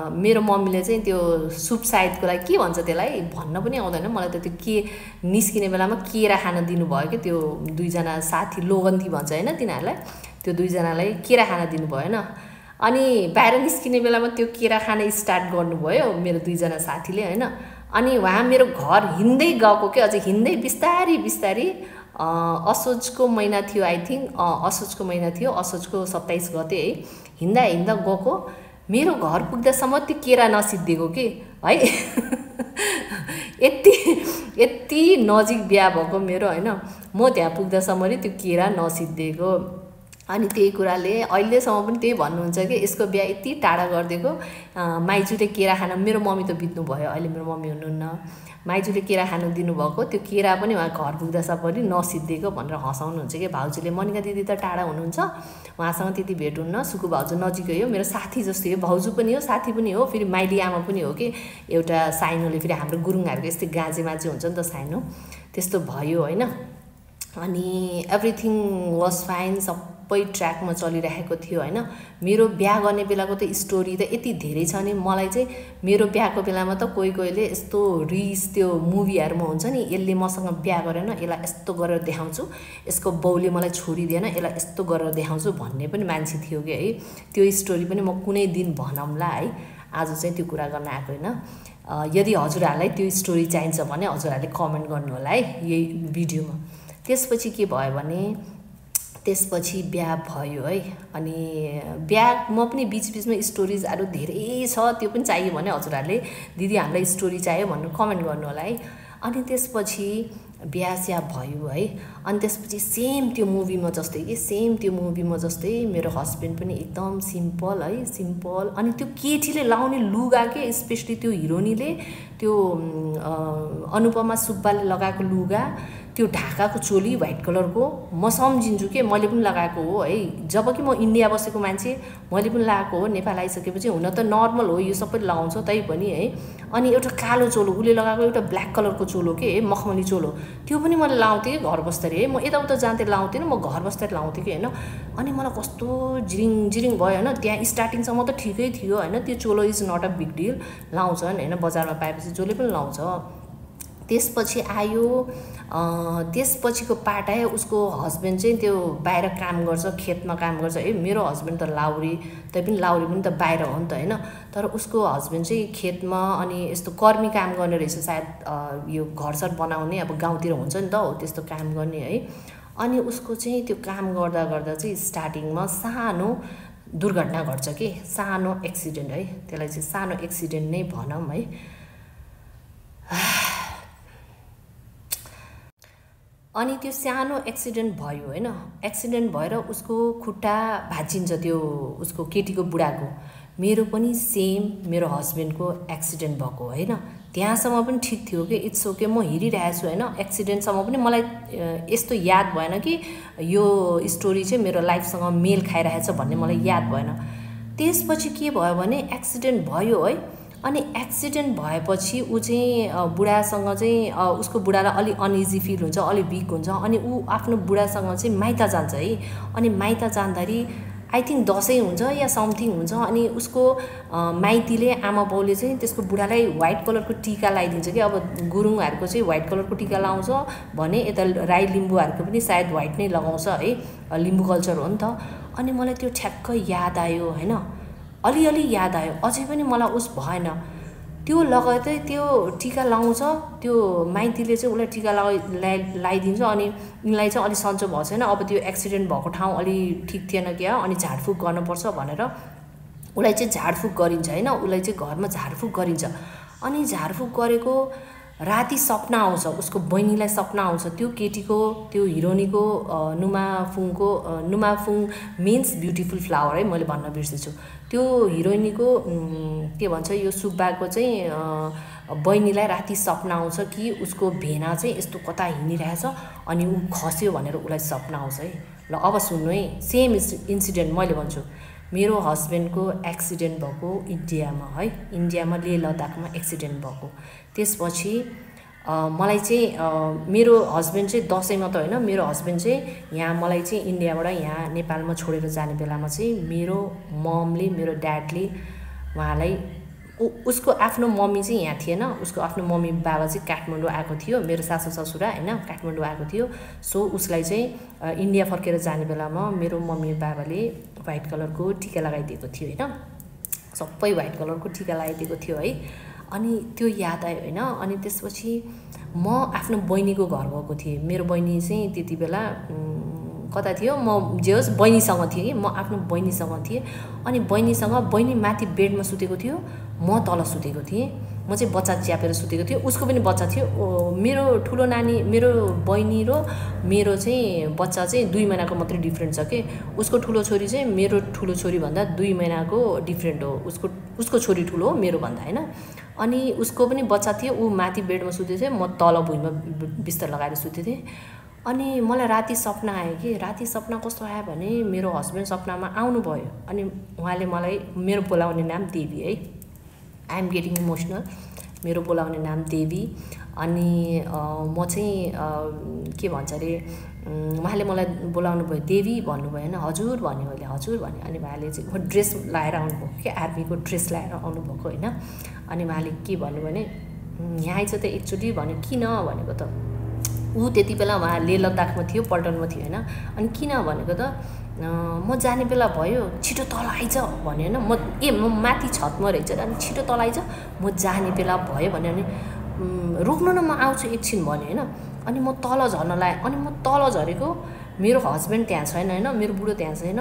Speaker 1: मेरो मम्मीले चाहिँ त्यो सुप साइडको लागि के भन्छ त्यसलाई भन्न पनि आउँदैन मलाई त, त्यो के निस्किने बेलामा केरा खान दिनुभयो कि त्यो 2जना साथी लोगन्ती भन्छ होइन तिनीहरूलाई, त्यो 2जनालाई केरा खान दिनुभयो होइन। अनि बाहिर निस्किने बेलामा त्यो केरा खान स्टार्ट गर्नुभयो मेरो 2जना साथीले होइन। अनि उहाँ मेरो घर हिँड्दै गएको कि अझै हिँड्दै बिस्तारी असोजको महिना थियो आई थिङ्क, असोजको महिना थियो, असोजको 27 गते है, हिँड्दा गएको, मेरो घर पुग्दासम्म त्यो केरा नसिद्धिएको कि है। यति नजिक बिहा भएको मेरो होइन, म त्यहाँ पुग्दासम्म नि त्यो केरा नसिद्धिएको। अनि त्यही कुराले अहिलेसम्म पनि त्यही भन्नुहुन्छ कि यसको बिहा यति टाढा गरिदिएको, माइजूले केरा खान, मेरो मम्मी त बित्नु भयो अहिले, मेरो मम्मी हुनुहुन्न, माइजूले केरा खानु दिनुभएको, त्यो केरा पनि उहाँ घर पुग्दासम्म पनि नसिद्धिएको भनेर हँसाउनुहुन्छ कि भाउजूले। मनिका दिदी त टाढा हुनुहुन्छ, उहाँसँग त्यति भेट हुन्न, सुकु भाउजू नजिकै हो, मेरो साथी जस्तै हो, भाउजू पनि हो साथी पनि हो, फेरि माइली आमा पनि हो कि एउटा साइनोले, फेरि हाम्रो गुरुङहरूको यस्तै गाजे माजे हुन्छ नि त साइनो, त्यस्तो भयो होइन। अनि एभ्रिथिङ वाज फाइन, सबै ट्र्याकमा चलिरहेको थियो हैन। मेरो बिहा गर्ने बेलाको त स्टोरी त यति धेरै छ नि मलाई चाहिँ मेरो बिहाको बेलामा त कोहीले यस्तो रिस त्यो मुभीहरुमा हुन्छ नि यसले मसँग बिहा गरेन यसलाई यस्तो गरेर देखाउँछु यसको बाउले मलाई छोडी दिएन यसलाई यस्तो गरेर देखाउँछु भन्ने पनि मान्छे थियो के है। त्यो स्टोरी पनि म कुनै दिन भनौँला है। आज चाहिँ त्यो कुरा गर्न आएको हैन। यदि हजुरहरुलाई त्यो स्टोरी चाहिन्छ भने हजुरहरुले कमेन्ट गर्नु होला है यही भिडियोमा। त्यसपछि के भयो भने त्यसपछि बिहा भयो है। अनि बिहामा पनि बीचबीचमा स्टोरीजहरु धेरै छ त्यो पनि चाहियो भने हजुरहरुले दिदी हामीलाई स्टोरी चाहियो भन्नु कमेन्ट गर्नु होला है। अनि त्यसपछि बिहा भयो है। अनि त्यसपछि सेम त्यो मुभीमा जस्तै कि सेम त्यो मुभीमा जस्तै मेरो हस्बेन्ड पनि एकदम सिम्पल है सिम्पल। अनि त्यो केटीले लाउने लुगा के स्पेशली त्यो हिरोनीले त्यो अनुपमा सुब्बाले लगाएको लुगा त्यो ढाकाको चोली व्हाइट कलरको म सम्झिन्छु के मैले पनि लगाएको हो है। जब कि म इन्डिया बसेको मान्छे मैले पनि लगाएको हो। नेपाल आइसकेपछि हुन त नर्मल हो यो सबै लगाउँछ तै पनि है। अनि एउटा कालो चोलो उले लगाएको एउटा ब्ल्याक कलरको चोलो के मखमली चोलो त्यो पनि मैले लाउँथेँ घर बस्दाखेरि है। म यताउता जान्थे लाउँथेन म घर बस्दाखेरि लाउँथेँ कि हैन। अनि मलाई कस्तो जिरिङ भयो हैन। त्यहाँ स्टार्टिङसम्म त ठिकै थियो हैन। त्यो चोलो is not a big deal लाउँछन् हैन बजारमा पाएपछि जसले पनि लाउँछ। त्यसपछि आयो त्यसपछिको पार्ट आयो उसको हस्बेन्ड चाहिँ त्यो बाहिर काम गर्छ खेतमा काम गर्छ है। मेरो हस्बेन्ड त लाउरी तै पनि लाउरी पनि त बाहिर हो नि त हैन। तर उसको हस्बेन्ड चाहिँ खेतमा अनि यस्तो कर्मी काम गर्ने रहेछ सायद यो घरसर बनाउने अब गाउँतिर हुन्छ नि त हो त्यस्तो काम गर्ने है। अनि उसको चाहिँ त्यो काम गर्दा गर्दा चाहिँ स्टार्टिङमा सानो दुर्घटना घट्छ के सानो एक्सिडेन्ट है। त्यसलाई चाहिँ सानो एक्सिडेन्ट नै भनौँ है। अनि त्यो सानो एक्सिडेन्ट भयो हैन। एक्सिडेन्ट भएर उसको खुट्टा भाँचिन्छ त्यो उसको केटीको बुढाको। मेरो पनि सेम मेरो हस्बेन्डको एक्सिडेन्ट भएको हैन। त्यहाँसम्म पनि ठिक थियो कि इट्स ओके म हेरिरहेको छु हैन। एक्सिडेन्टसम्म पनि मलाई यस्तो याद भएन कि यो स्टोरी चाहिँ मेरो लाइफसँग मेल खाइरहेछ भन्ने मलाई याद भएन। त्यसपछि के भयो भने एक्सिडेन्ट भयो है। अनि एक्सिडेन्ट भएपछि ऊ चाहिँ बुढासँग चाहिँ उसको बुढालाई अलि अनइजी फिल हुन्छ अलि वीक हुन्छ। अनि ऊ आफ्नो बुढासँग चाहिँ माइत जान्छ है। अनि माइत जाँदाखेरि आई थिङ्क दसैँ हुन्छ या समथिङ हुन्छ। अनि उसको माइतीले आमा बाउले चाहिँ त्यसको बुढालाई व्हाइट कलरको टीका लगाइदिन्छ कि अब गुरुङहरुको चाहिँ व्हाइट कलरको टीका लाउँछ भने यता राई लिम्बूहरुको पनि सायद व्हाइट नै लगाउँछ है लिम्बू कल्चर हो नि त। अनि मलाई त्यो ठ्याक्कै याद आयो हैन। अलिअलि याद आयो अझै पनि मलाई उस भएन त्यो लगाएतै त्यो टीका लाउँछ त्यो माइतीले चाहिँ उसलाई टीका लगाइदिन्छ। अनि यिनलाई चाहिँ अलि सन्चो भएको छैन अब त्यो एक्सिडेन्ट भएको ठाउँ अलि ठिक थिएन क्या अनि झाडफुक गर्नुपर्छ भनेर उसलाई चाहिँ झाडफुक गरिन्छ हैन। उसलाई चाहिँ घरमा झाडफुक गरिन्छ। अनि झाडफुक गरेको राति सपना आउँछ उसको बहिनीलाई सपना आउँछ त्यो केटीको त्यो हिरोनीको नुमाफुङ मिन्स ब्युटिफुल फ्लावर है मैले भन्न बिर्सेछु। त्यो हिरोइनीको के भन्छ यो सुब्बाको चाहिँ बहिनीलाई राति सपना आउँछ कि उसको भेना चाहिँ यस्तो कता हिँडिरहेछ अनि ऊ खस्यो भनेर उसलाई सपना आउँछ है। ल अब सुन्नु है सेम इन्सिडेन्ट मैले भन्छु। मेरो हस्बेन्डको एक्सिडेन्ट भएको इन्डियामा है। इन्डियामा लेह लद्दाखमा एक्सिडेन्ट भएको। त्यसपछि मलाई चाहिँ मेरो हस्बेन्ड चाहिँ दसैँमा त हैन मेरो हस्बेन्ड चाहिँ यहाँ मलाई चाहिँ इन्डियाबाट यहाँ नेपालमा छोडेर जाने बेलामा चाहिँ मेरो ममले मेरो ड्याडले उहाँलाई उसको आफ्नो मम्मी चाहिँ यहाँ थिएन। उसको आफ्नो मम्मी बाबा चाहिँ काठमाडौँ आएको थियो मेरो सासू ससुरा हैन काठमाडौँ आएको थियो। सो उसलाई चाहिँ इन्डिया फर्केर जाने बेलामा मेरो मम्मी बाबाले व्हाइट कलरको टीका लगाइदिएको थियो हैन। सबै व्हाइट कलरको टीका लगाइदिएको थियो है। अनि त्यो याद आयो हैन। अनि त्यसपछि म आफ्नो बहिनीको घर गएको थिएँ। मेरो बहिनी चाहिँ त्यति बेला कता थियो म जे होस् बहिनीसँग थिएँ कि म आफ्नो बहिनीसँग थिएँ। अनि बहिनी माथि बेडमा सुतेको थियो म तल सुतेको थिएँ। म चाहिँ बच्चा च्यापेर सुतेको थिएँ उसको पनि बच्चा थियो। मेरो ठुलो नानी मेरो बहिनी र मेरो चाहिँ बच्चा चाहिँ 2 महिनाको मात्रै डिफ्रेन्ट छ के। उसको ठुलो छोरी चाहिँ मेरो ठुलो छोरी भन्दा 2 महिनाको डिफ्रेन्ट हो। उसको छोरी ठुलो हो मेरो भन्दा हैन। अनि उसको पनि बच्चा थियो ऊ माथि बेडमा सुतेको थियो म तल भुइँमा बिस्तर लगाएर सुतेको थिएँ। अनि मलाई राति सपना आयो कि राति सपना कस्तो आयो भने मेरो हस्बेन्ड सपनामा आउनु भयो। अनि उहाँले मलाई मेरो बोलाउने नाम देवी है। I am getting emotional. मेरो बोलाउने नाम देवी। अनि म चाहिँ के भन्छ अरे उहाँले मलाई बोलाउनु भयो, देवी भन्नुभयो होइन, हजुर भने मैले, हजुर भने। अनि उहाँले चाहिँ ड्रेस लाएर आउनुभएको कि आर्मीको ड्रेस लाएर आउनुभएको होइन। अनि उहाँले के भन्नुभयो भने यहाँ आइज त एकचोटि भन्यो। किन भनेको त ऊ त्यति बेला उहाँ लेह लद्दाखमा थियो, पल्टनमा थियो होइन। अनि किन भनेको त म जाने बेला भयो, छिटो तल आइज भन्यो होइन। म माथि छतमा रहेछ, अनि छिटो तल आइज, म जाने बेला भयो भन्यो। अनि रोक्नु न, म आउँछु एकछिन भन्यो होइन। अनि म तल झर्न लाग्यो। अनि म तल झरेको, मेरो हस्बेन्ड त्यहाँ छैन होइन, मेरो बुढो त्यहाँ छैन,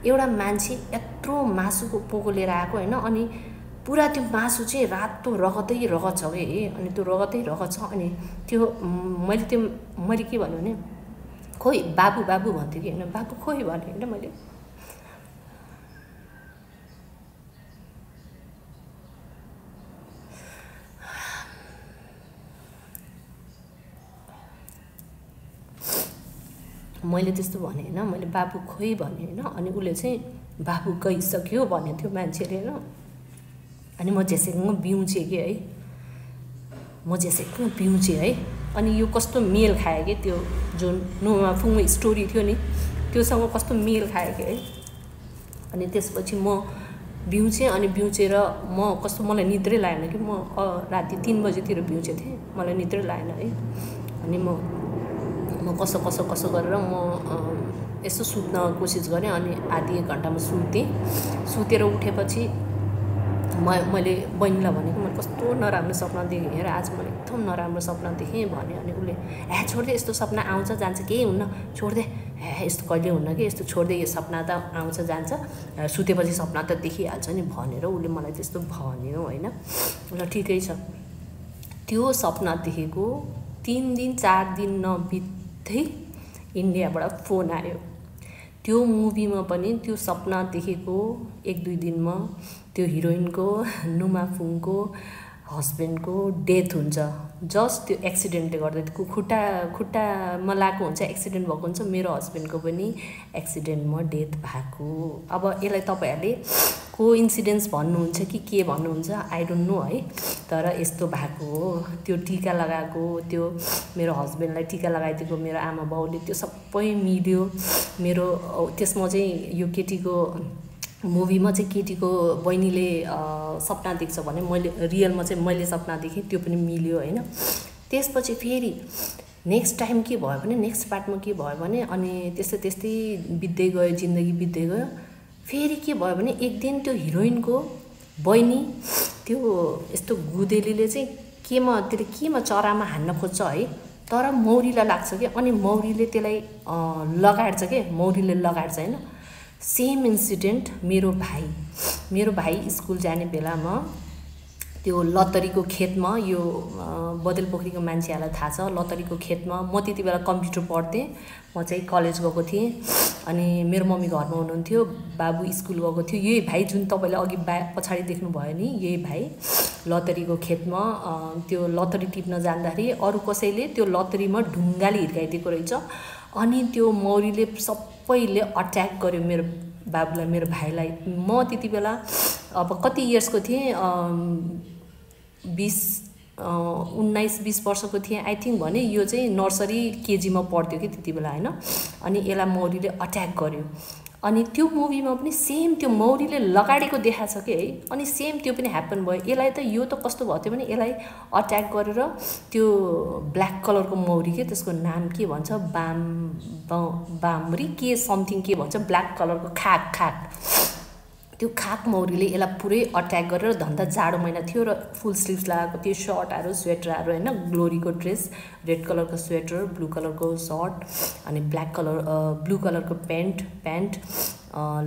Speaker 1: एउटा मान्छे यत्रो मासुको पोको लिएर आएको होइन। अनि पुरा त्यो मासु चाहिँ रातो रगतै रगत छ कि, अनि त्यो रगतै रगत छ। अनि त्यो मैले के भन्यो भने खोइ बाबु बाबु भन्थ्यो कि होइन, बाबु खोइ भन्यो होइन मैले। मैले त्यस्तो भने होइन, मैले बाबु खोइ भने होइन। अनि उसले चाहिँ बाबु गइसक्यो भन्यो त्यो मान्छेले होइन। अनि म झेसेकमा बिउजेँ कि है, म झेसेकमा बिउजेँ है। अनि यो कस्तो मेल खायो कि त्यो जुन नुमा फुङमा स्टोरी थियो नि, त्योसँग कस्तो मेल खायो कि है। अनि त्यसपछि म बिउजेँ। अनि बिउजेर म कस्तो, मलाई निद्रै लागेन कि, म राति 3 बजेतिर बिउजेँ थिएँ, मलाई निद्रै लागेन है। अनि म कसो गरेर म यसो सुत्न कोसिस गरेँ। अनि आधी 1 घन्टामा सुतेर उठेपछि मैले बहिनीलाई भनेको, मैले कस्तो नराम्रो सपना देखेँ हेर, आज मैले एकदम नराम्रो सपना देखेँ भने। अनि उसले छोडिदे, यस्तो सपना आउँछ जान्छ, केही हुन्न, छोडिदे, यस्तो कहिले हुन्न कि, यस्तो छोडिदे, यो सपना त आउँछ जान्छ, सुतेपछि सपना त देखिहाल्छ नि भनेर उसले मलाई त्यस्तो भन्यो होइन। ल ठिकै छ। त्यो सपना देखेको 3 दिन 4 दिन नबित्दै इन्डियाबाट फोन आयो। त्यो मुभीमा पनि त्यो सपना देखेको 1-2 दिनमा त्यो हिरोइनको नुमा फुङको हस्बेन्डको डेथ हुन्छ। जस्ट त्यो एक्सिडेन्टले गर्दा, त्यो खुट्टामा लागेको हुन्छ, एक्सिडेन्ट भएको हुन्छ। मेरो हस्बेन्डको पनि एक्सिडेन्टमा डेथ भएको। अब यसलाई तपाईँहरूले कोइन्सिडेन्स भन्नुहुन्छ कि के भन्नुहुन्छ आई डोन्ट नो है, तर यस्तो भएको हो। त्यो टिका लगाएको, त्यो मेरो हस्बेन्डलाई टिका लगाइदिएको मेरो आमा बाउले, त्यो सबै मिल्यो। मेरो त्यसमा चाहिँ यो केटीको मुभीमा चाहिँ केटीको बहिनीले सपना देख्छ भने मैले रियलमा चाहिँ मैले सपना देखेँ, त्यो पनि मिल्यो होइन। त्यसपछि फेरि नेक्स्ट टाइम के भयो भने, नेक्स्ट पार्टमा के भयो भने, अनि त्यस्तै बित्दै गयो, जिन्दगी बित्दै गयो। फेरि के भयो भने एक दिन त्यो हिरोइनको बहिनी त्यो यस्तो गुदेलीले चाहिँ केमा चरामा हान्न खोज्छ है, तर मौरीलाई लाग्छ कि। अनि मौरीले त्यसलाई लगाड्छ कि, मौरीले लगाड्छ होइन। सेम इन्सिडेन्ट मेरो भाइ स्कुल जाने बेलामा त्यो लतरीको खेतमा, यो बदेलपोखरीको मान्छेहरूलाई थाहा छ, लतरीको खेतमा म त्यति बेला कम्प्युटर पढ्थेँ, म चाहिँ कलेज गएको थिएँ। अनि मेरो मम्मी घरमा हुनुहुन्थ्यो, बाबु स्कुल गएको थियो। यही भाइ जुन तपाईँले अघि पछाडि देख्नुभयो नि, यही भाइ लतरीको खेतमा त्यो लतरी टिप्न जाँदाखेरि अरू कसैले त्यो लतरीमा ढुङ्गाले हिर्काइदिएको रहेछ। अनि त्यो मौरीले सबैले अट्याक गर्यो मेरो बाबुलाई, मेरो भाइलाई। म त्यति बेला अब कति इयर्सको थिएँ, 19-20 वर्षको थिएँ आई थिङ्क भने। यो चाहिँ नर्सरी केजीमा पढ्थ्यो कि त्यति बेला होइन। अनि यसलाई मौरीले अट्याक गर्यो। अनि त्यो मुभीमा पनि सेम त्यो मौरीले लगाडेको देखाएको छ कि है। अनि सेम त्यो पनि ह्याप्पन भयो। यसलाई त यो त कस्तो भयो थियो भने, यसलाई अट्याक गरेर त्यो ब्ल्याक कलरको मौरी के, त्यसको नाम के भन्छ, बाम्री के समथिङ के भन्छ, ब्ल्याक कलरको खाक त्यो खाक मौरीले यसलाई पुरै अट्याक गरेर, धन्दा जाडो महिना थियो र फुल स्लिभ्स लगाएको थियो, सर्टहरू स्वेटरहरू होइन, ग्लोरीको ड्रेस, रेड कलरको स्वेटर, ब्लू कलरको सर्ट, अनि ब्लू कलरको प्यान्ट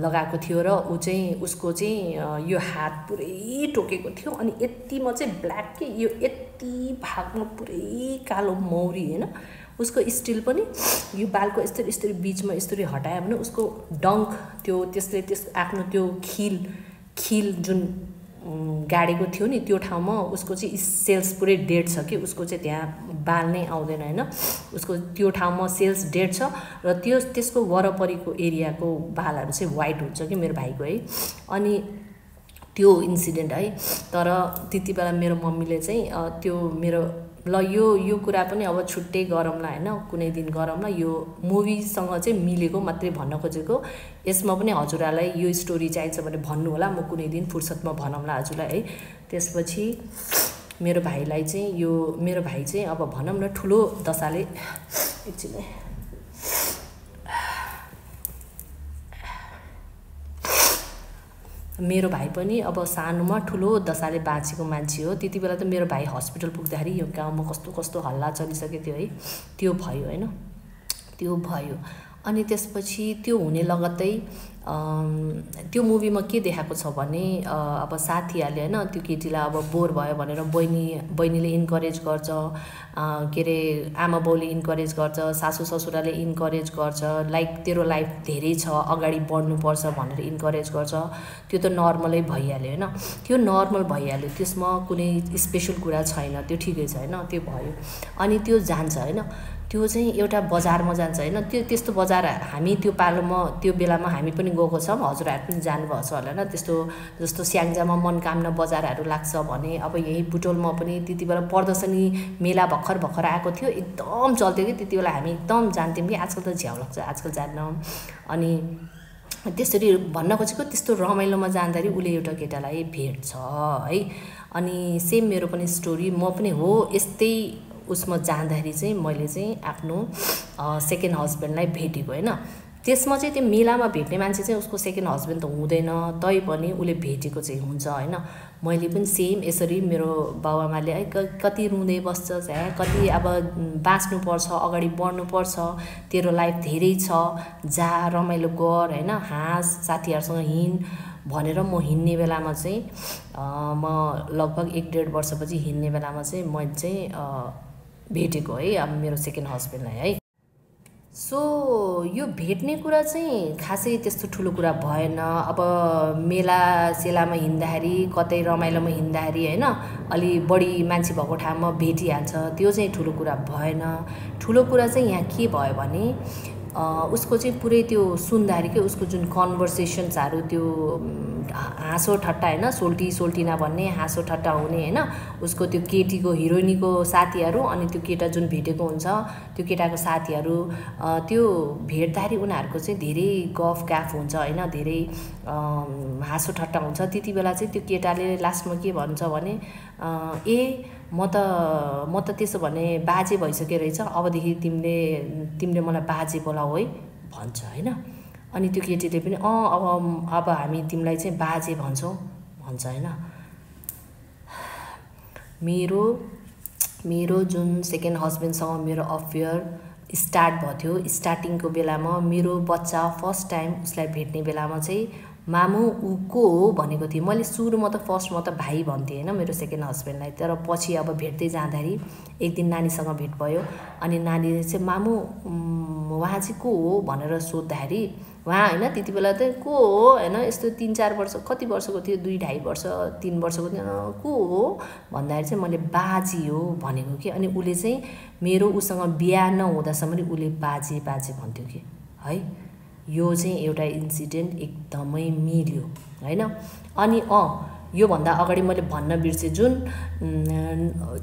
Speaker 1: लगाएको थियो। र उसको चाहिँ यो हात पुरै टोकेको थियो। अनि यतिमा चाहिँ ब्ल्याक के, यो यति भागमा पुरै कालो मौरी होइन। उसको स्टिल पनि यो बालको यस्तरी बिचमा यस्तरी हटायो भने उसको डङ्क त्यसले आफ्नो त्यो खिल जुन गाडेको थियो नि, त्यो ठाउँमा उसको चाहिँ सेल्स पुरै डेड छ कि, उसको चाहिँ त्यहाँ बाल नै आउँदैन होइन। उसको त्यो ठाउँमा सेल्स डेड छ र त्यसको वरपरिको एरियाको बालहरू चाहिँ वाइट हुन्छ कि मेरो भाइको है। अनि त्यो इन्सिडेन्ट है। तर त्यति बेला मेरो मम्मीले चाहिँ त्यो ल यो कुरा पनि अब छुट्टै गरौँला हैन, कुनै दिन गरौँला। यो मुभीसँग चाहिँ मिलेको मात्रै भन्न खोजेको। यसमा पनि हजुरहरूलाई यो स्टोरी चाहिन्छ भने भन्नु होला, म कुनै दिन फुर्सदमा भनौँला हजुरलाई है। त्यसपछि मेरो भाइलाई चाहिँ मेरो भाइ चाहिँ अब भनौँ न ठुलो दशाले एकछिन मेरो भाइ पनि अब सानोमा ठुलो दशाले बाँचेको मान्छे हो। त्यति बेला त मेरो भाइ हस्पिटल पुग्दाखेरि यो गाउँमा कस्तो कस्तो हल्ला चलिसकेको थियो है, त्यो भयो हैन, त्यो भयो। अनि त्यसपछि त्यो हुने लगत्तै त्यो मुभीमा के देखाएको छ भने अब साथीहरूले हैन त्यो केटीलाई अब बोर भयो भनेर बहिनीले इन्करेज गर्छ, के अरे आमा बाउले इन्करेज गर्छ, सासू ससुराले इन्करेज गर्छ, लाइक तेरो लाइफ धेरै छ, अगाडि बढ्नुपर्छ भनेर इन्करेज गर्छ। त्यो त नर्मलै भइहाल्यो हैन, त्यो नर्मल भइहाल्यो, त्यसमा कुनै स्पेसल कुरा छैन, त्यो ठिकै छ हैन, त्यो भयो। अनि त्यो जान्छ हैन, त्यो चाहिँ एउटा बजारमा जान्छ हैन। त्यो त्यस्तो बजार हामी त्यो पालोमा त्यो बेलामा हामी पनि गएको छौँ, हजुरहरू पनि जानुभएको छ होला हैन। त्यस्तो जस्तो स्याङ्जामा मनकामना बजारहरू लाग्छ भने अब यही बुटोलमा पनि त्यति बेला प्रदर्शनी मेला भर्खर आएको थियो, एकदम चल्थ्यो कि त्यति बेला हामी एकदम जान्थ्यौँ कि। आजकल त झ्याउ लाग्छ, आजकल जान्नौँ। अनि त्यसरी भन्न खोजेको त्यस्तो रमाइलोमा जाँदाखेरि उसले एउटा केटालाई भेट्छ है। अनि सेम मेरो पनि स्टोरी, म पनि हो यस्तै उसमा जाँदाखेरि चाहिँ मैले चाहिँ आफ्नो सेकेन्ड हस्बेन्डलाई भेटेको हैन। त्यसमा चाहिँ त्यो मेलामा भेट्ने मान्छे चाहिँ उसको सेकेन्ड हस्बेन्ड त हुँदैन, तैपनि उसले भेटेको चाहिँ हुन्छ हैन। मैले पनि सेम यसरी मेरो बाबुआमाले है कति रुँदै बस्छ, कति अब बाँच्नुपर्छ, अगाडि बढ्नुपर्छ, तेरो लाइफ धेरै छ, जा रमाइलो गर हैन, हाँस, साथीहरूसँग हिँड भनेर म हिँड्ने बेलामा चाहिँ म लगभग 1-1.5 वर्षपछि हिँड्ने बेलामा चाहिँ मैले चाहिँ भेटेको है अब मेरो सेकेन्ड हस्बेन्डलाई है। सो यो भेट्ने कुरा चाहिँ खासै त्यस्तो ठुलो कुरा भएन। अब मेला सेलामा हिँड्दाखेरि, कतै रमाइलोमा हिँड्दाखेरि हैन, अलि बढी मान्छे भएको ठाउँमा भेटिहाल्छ, त्यो चाहिँ ठुलो कुरा भएन। ठुलो कुरा चाहिँ यहाँ के भयो भने उसको चाहिँ पुरै त्यो सुन्दाखेरि के उसको जुन कन्भर्सेसन्सहरू, त्यो हाँसो ठट्टा हैन, सोल्टिना भन्ने हाँसो ठट्टा हुने हैन, उसको त्यो केटीको हिरोइनीको साथीहरू अनि त्यो केटा जुन भेटेको हुन्छ त्यो केटाको साथीहरू, त्यो भेट्दाखेरि उनीहरूको चाहिँ धेरै गफ गाफ हुन्छ हैन, धेरै हाँसो ठट्टा हुन्छ। त्यति बेला चाहिँ त्यो केटाले लास्टमा के भन्छ भने म त त्यसो भने बाजे भइसक्यो रहेछ, अबदेखि तिमीले मलाई बाजे बोलाऊ है भन्छ हैन। अनि त्यो केटीले पनि अब हामी तिमीलाई चाहिँ बाजे भन्छौँ भन्छ हैन। मेरो जुन सेकेन्ड हस्बेन्डसँग मेरो अफेयर स्टार्ट भएको थियो, स्टार्टिङको बेलामा मेरो बच्चा फर्स्ट टाइम उसलाई भेट्ने बेलामा चाहिँ मामु ऊ को हो भनेको थिएँ मैले। सुरुमा त फर्स्टमा त भाइ भन्थेँ हैन मेरो सेकेन्ड हस्बेन्डलाई, तर पछि अब भेट्दै जाँदाखेरि एक दिन नानीसँग भेट भयो। अनि नानीले चाहिँ मामु उहाँ चाहिँ को हो भनेर सोद्धाखेरि उहाँ हैन त्यति बेला त को हो हैन, यस्तो 3-4 वर्ष, कति वर्षको थियो, 2-2.5 वर्ष 3 वर्षको थियो, को हो भन्दाखेरि चाहिँ मैले बाजी हो भनेको कि। अनि उसले चाहिँ मेरो उसँग बिहा नहुँदासम्म उसले बाजे भन्थ्यो कि है। यो चाहिँ एउटा इन्सिडेन्ट एकदमै मिल्यो हैन। अनि योभन्दा अगाडि मैले भन्न बिर्सेँ, जुन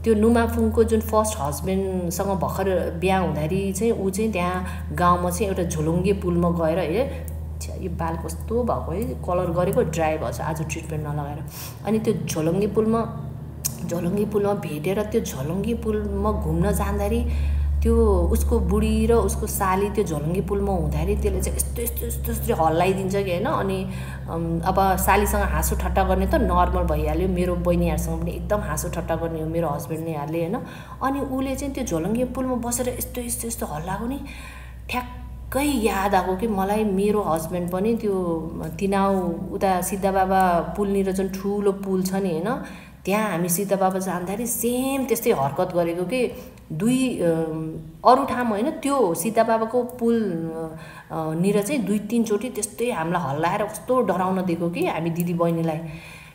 Speaker 1: त्यो नुमाफुङको जुन फर्स्ट हस्बेन्डसँग भर्खर बिहा हुँदाखेरि चाहिँ ऊ चाहिँ त्यहाँ गाउँमा चाहिँ एउटा झोलुङ्गे पुलमा गएर यो बाल कस्तो भएको है, कलर गरेको ड्राई भएको छ आज ट्रिटमेन्ट नलगाएर। अनि त्यो झोलुङ्गे पुलमा भेटेर त्यो झोलुङ्गे पुलमा घुम्न जाँदाखेरि त्यो उसको बुढी र उसको साली त्यो झोलुङ्गे पुलमा हुँदाखेरि त्यसले चाहिँ यस्तो हल्लाइदिन्छ कि हैन। अनि अब सालीसँग हाँसो ठट्टा गर्ने त नर्मल भइहाल्यो, मेरो बहिनीहरूसँग पनि एकदम हाँसो ठट्टा गर्ने हो मेरो हस्बेन्डले हैन। अनि उसले चाहिँ त्यो झोलुङ्गे पुलमा बसेर यस्तो हल्लाएको नि ठ्याक्कै याद आएको कि मलाई मेरो हस्बेन्ड पनि त्यो तिनाउ उता सिद्धबाबा पुलनिर जुन ठुलो पुल छ नि हैन, त्यहाँ हामी सिद्धबाबा जाँदाखेरि सेम त्यस्तै हरकत गरेको कि अरू ठाउँमा होइन, त्यो सिद्धबाबाको पुल निर चाहिँ 2-3 चोटि त्यस्तै हामीलाई हल्लाएर कस्तो डराउन दिएको कि हामी दिदी बहिनीलाई,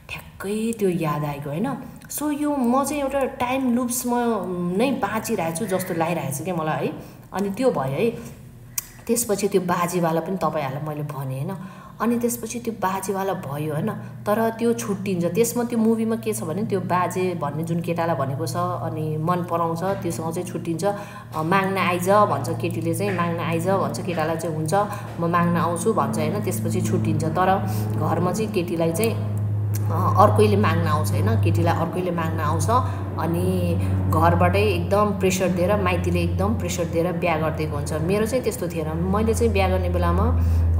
Speaker 1: ठ्याक्कै त्यो याद आएको हैन। सो यो म चाहिँ एउटा टाइम लुप्समा नै बाँचिरहेको छु जस्तो लागिरहेको छ क्या मलाई है। अनि त्यो भयो है। त्यसपछि त्यो बाजेवाला पनि तपाईँहरूलाई मैले भने हैन। अनि त्यसपछि त्यो बाजेवाला भयो हैन। तर त्यो छुट्टिन्छ। त्यसमा त्यो मुभीमा के छ भने त्यो बाजे भन्ने जुन केटालाई भनेको छ अनि मन पराउँछ त्योसँग चाहिँ छुट्टिन्छ। माग्न आइज भन्छ केटीले चाहिँ, माग्न आइज भन्छ केटालाई चाहिँ, हुन्छ म माग्न आउँछु भन्छ हैन। त्यसपछि छुट्टिन्छ। तर घरमा चाहिँ केटीलाई चाहिँ अर्कैले माग्न आउँछ हैन, केटीलाई अर्कैले माग्न आउँछ। अनि घरबाटै एकदम प्रेसर दिएर, माइतीले एकदम प्रेसर दिएर बिहा गरिदिएको हुन्छ। मेरो चाहिँ त्यस्तो थिएन। मैले चाहिँ बिहा गर्ने बेलामा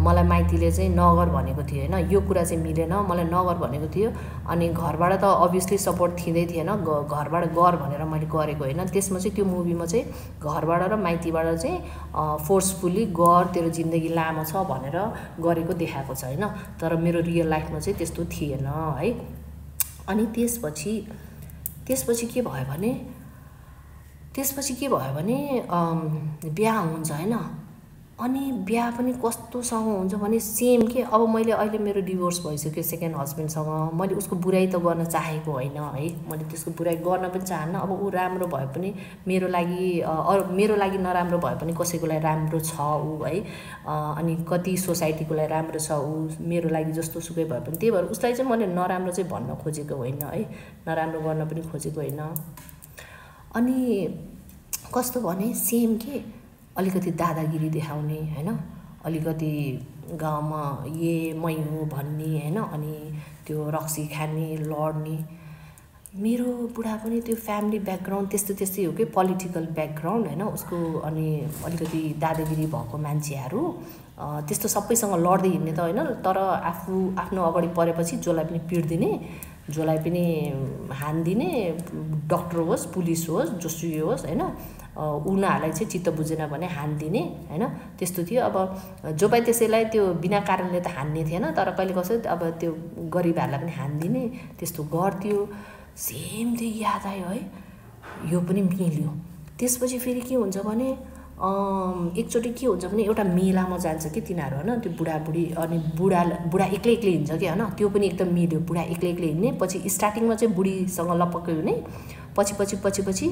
Speaker 1: मलाई माइतीले चाहिँ नगर भनेको थियो हैन, यो कुरा चाहिँ मिलेन, मलाई नगर भनेको थियो। अनि घरबाट त अभियसली सपोर्ट थिँदै थिएन, घरबाट गर भनेर मैले गरेको होइन। त्यसमा चाहिँ त्यो मुभीमा चाहिँ घरबाट र माइतीबाट चाहिँ फोर्सफुल्ली गर, तेरो जिन्दगी लामो छ भनेर गरेको देखाएको छ हैन। तर मेरो रियल लाइफमा चाहिँ त्यस्तो थिएन है। अनि त्यसपछि के भयो भने बिहा हुन्छ हैन। अनि बिहा पनि कस्तोसँग हुन्छ भने सेम के, अब मैले अहिले मेरो डिभोर्स भइसक्यो सेकेन्ड हस्बेन्डसँग, मैले उसको बुराइ त गर्न चाहेको होइन है, मैले त्यसको बुराइ गर्न पनि चाहन्न। अब ऊ राम्रो भए पनि मेरो लागि नराम्रो भए पनि कसैको लागि राम्रो छ ऊ है। अनि कति सोसाइटीको लागि राम्रो छ ऊ, मेरो लागि जस्तो सुकै भए पनि। त्यही भएर उसलाई चाहिँ मैले नराम्रो चाहिँ भन्न खोजेको होइन है, नराम्रो गर्न पनि खोजेको होइन। अनि कस्तो भने सेम के, अलिकति दादागिरी देखाउने हैन, अलिकति गाउँमा मै हो भन्ने हैन। अनि त्यो रक्सी खाने, लड्ने। मेरो बुढा पनि त्यो फ्यामिली ब्याकग्राउन्ड त्यस्तै हो कि, पोलिटिकल ब्याकग्राउन्ड हैन उसको। अनि अलिकति दादागिरी भएको मान्छेहरू त्यस्तो सबैसँग लड्दै हिँड्ने त होइन, तर आफ्नो अगाडि परेपछि जसलाई पनि पिट्दिने, जसलाई पनि हान्दिने, डक्टर होस् पुलिस होस् जोसुकै होस् हैन, उनीहरूलाई चाहिँ चित्त बुझेन भने हान्दिने हैन, त्यस्तो थियो। अब जो पाए त्यसैलाई त्यो बिना कारणले त हान्ने थिएन, तर कहिले कसै अब त्यो गरिबहरूलाई पनि हान्दिने त्यस्तो गर्थ्यो। सेम त्यो याद आयो है, यो पनि मिल्यो। त्यसपछि फेरि के हुन्छ भने एकचोटि के हुन्छ भने एउटा मेलामा जान्छ कि तिनीहरू हैन, त्यो बुढाबुढी। अनि बुढा एक्लै हिँड्छ कि हैन, त्यो पनि एकदम मिल्यो। बुढा एक्लै हिँड्ने, पछि स्टार्टिङमा चाहिँ बुढीसँग लपक्कै हुने, पछि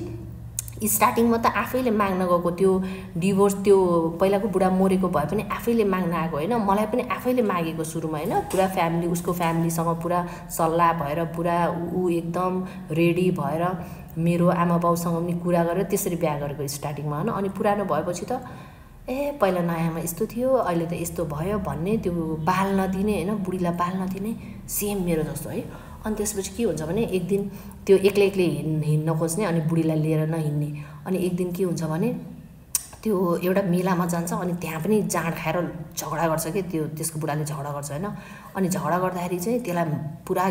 Speaker 1: स्टार्टिङमा त आफैले माग्न गएको त्यो डिभोर्स, त्यो पहिलाको बुढा मरेको भए पनि आफैले माग्न आएको होइन, मलाई पनि आफैले मागेको सुरुमा होइन। पुरा फ्यामिली, उसको फ्यामिलीसँग पुरा सल्लाह भएर, पुरा ऊ एकदम रेडी भएर मेरो आमा बाउसँग पनि कुरा गरेर त्यसरी बिहा गरेको स्टार्टिङमा होइन। अनि पुरानो भएपछि त पहिला नयाँमा यस्तो थियो, अहिले त यस्तो भयो भन्ने, त्यो बाल नदिने होइन, बुढीलाई बाल नदिने, सेम मेरो जस्तो है। अनि त्यसपछि के हुन्छ भने एक दिन त्यो एक्लै हिँड्न खोज्ने, अनि बुढीलाई लिएर नहिँड्ने। अनि एक दिन के हुन्छ भने त्यो एउटा मेलामा जान्छ, अनि त्यहाँ पनि जाँड खाएर झगडा गर्छ कि, त्यसको बुढाले झगडा गर्छ होइन। अनि झगडा गर्दाखेरि चाहिँ त्यसलाई पुरा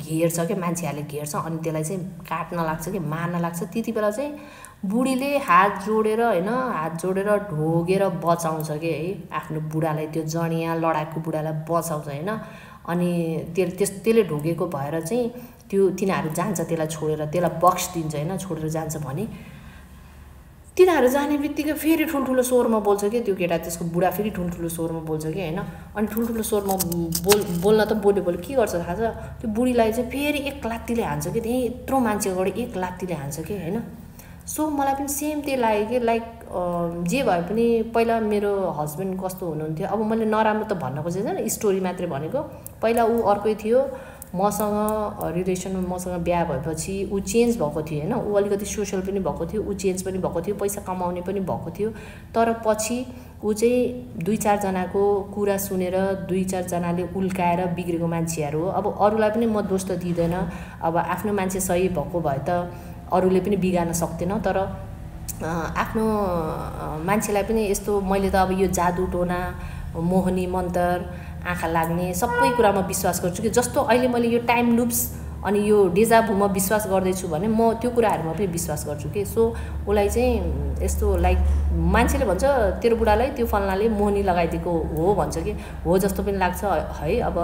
Speaker 1: घेर्छ कि, मान्छेहरूले घेर्छ। अनि त्यसलाई चाहिँ काट्न लाग्छ कि, मार्न लाग्छ। त्यति बेला चाहिँ बुढीले हात जोडेर ढोगेर बचाउँछ कि है आफ्नो बुढालाई, त्यो जडिया लडाकु बुढालाई बचाउँछ होइन। अनि त्यसले ढोगेको भएर चाहिँ तिनीहरू जान्छ त्यसलाई छोडेर, त्यसलाई बक्स दिन्छ होइन, छोडेर जान्छ भने तिनीहरू जाने बित्तिकै फेरि ठुल्ठुलो स्वरमा बोल्छ कि त्यो केटा, त्यसको बुढा फेरि ठुल्ठुलो स्वरमा बोल्छ कि होइन। अनि ठुल्ठुलो स्वरमा बोल्न त बोल्यो के गर्छ थाहा छ, त्यो बुढीलाई चाहिँ फेरि एक लात्तीले हान्छ कि, त्यही यत्रो मान्छे अगाडि एक लात्तीले हान्छ कि होइन। सो मलाई पनि सेम त्यही लाग्यो कि, लाइक जे भए पनि पहिला मेरो हस्बेन्ड कस्तो हुनुहुन्थ्यो, अब मैले नराम्रो त भन्न खोजेको छैन, स्टोरी मात्रै भनेको। पहिला ऊ अर्कै थियो, मसँग रिलेसनमा मसँग बिहा भएपछि ऊ चेन्ज भएको थियो होइन। ऊ अलिकति सोसल पनि भएको थियो, ऊ चेन्ज पनि भएको थियो, पैसा कमाउने पनि भएको थियो। तर पछि ऊ चाहिँ 2-4 जनाको कुरा सुनेर 2-4 जनाले उल्काएर बिग्रेको मान्छेहरू हो। अब अरूलाई पनि म दोष त दिँदैन, अब आफ्नो मान्छे सही भएको भए त अरूले पनि बिगार्न सक्दैन। तर आफ्नो मान्छेलाई पनि यस्तो, मैले त अब यो जादु टोना, मोहनी मन्तर, आँखा लाग्ने सबै कुरामा विश्वास गर्छु कि। जस्तो अहिले मैले यो टाइम लुप्स अनि यो डेजाभूमा विश्वास गर्दैछु भने म त्यो कुराहरूमा पनि विश्वास गर्छु कि। सो उसलाई चाहिँ यस्तो लाइक मान्छेले भन्छ तेरो बुढालाई त्यो फल्नाले मोहनी लगाइदिएको हो भन्छ कि, हो जस्तो पनि लाग्छ है। अब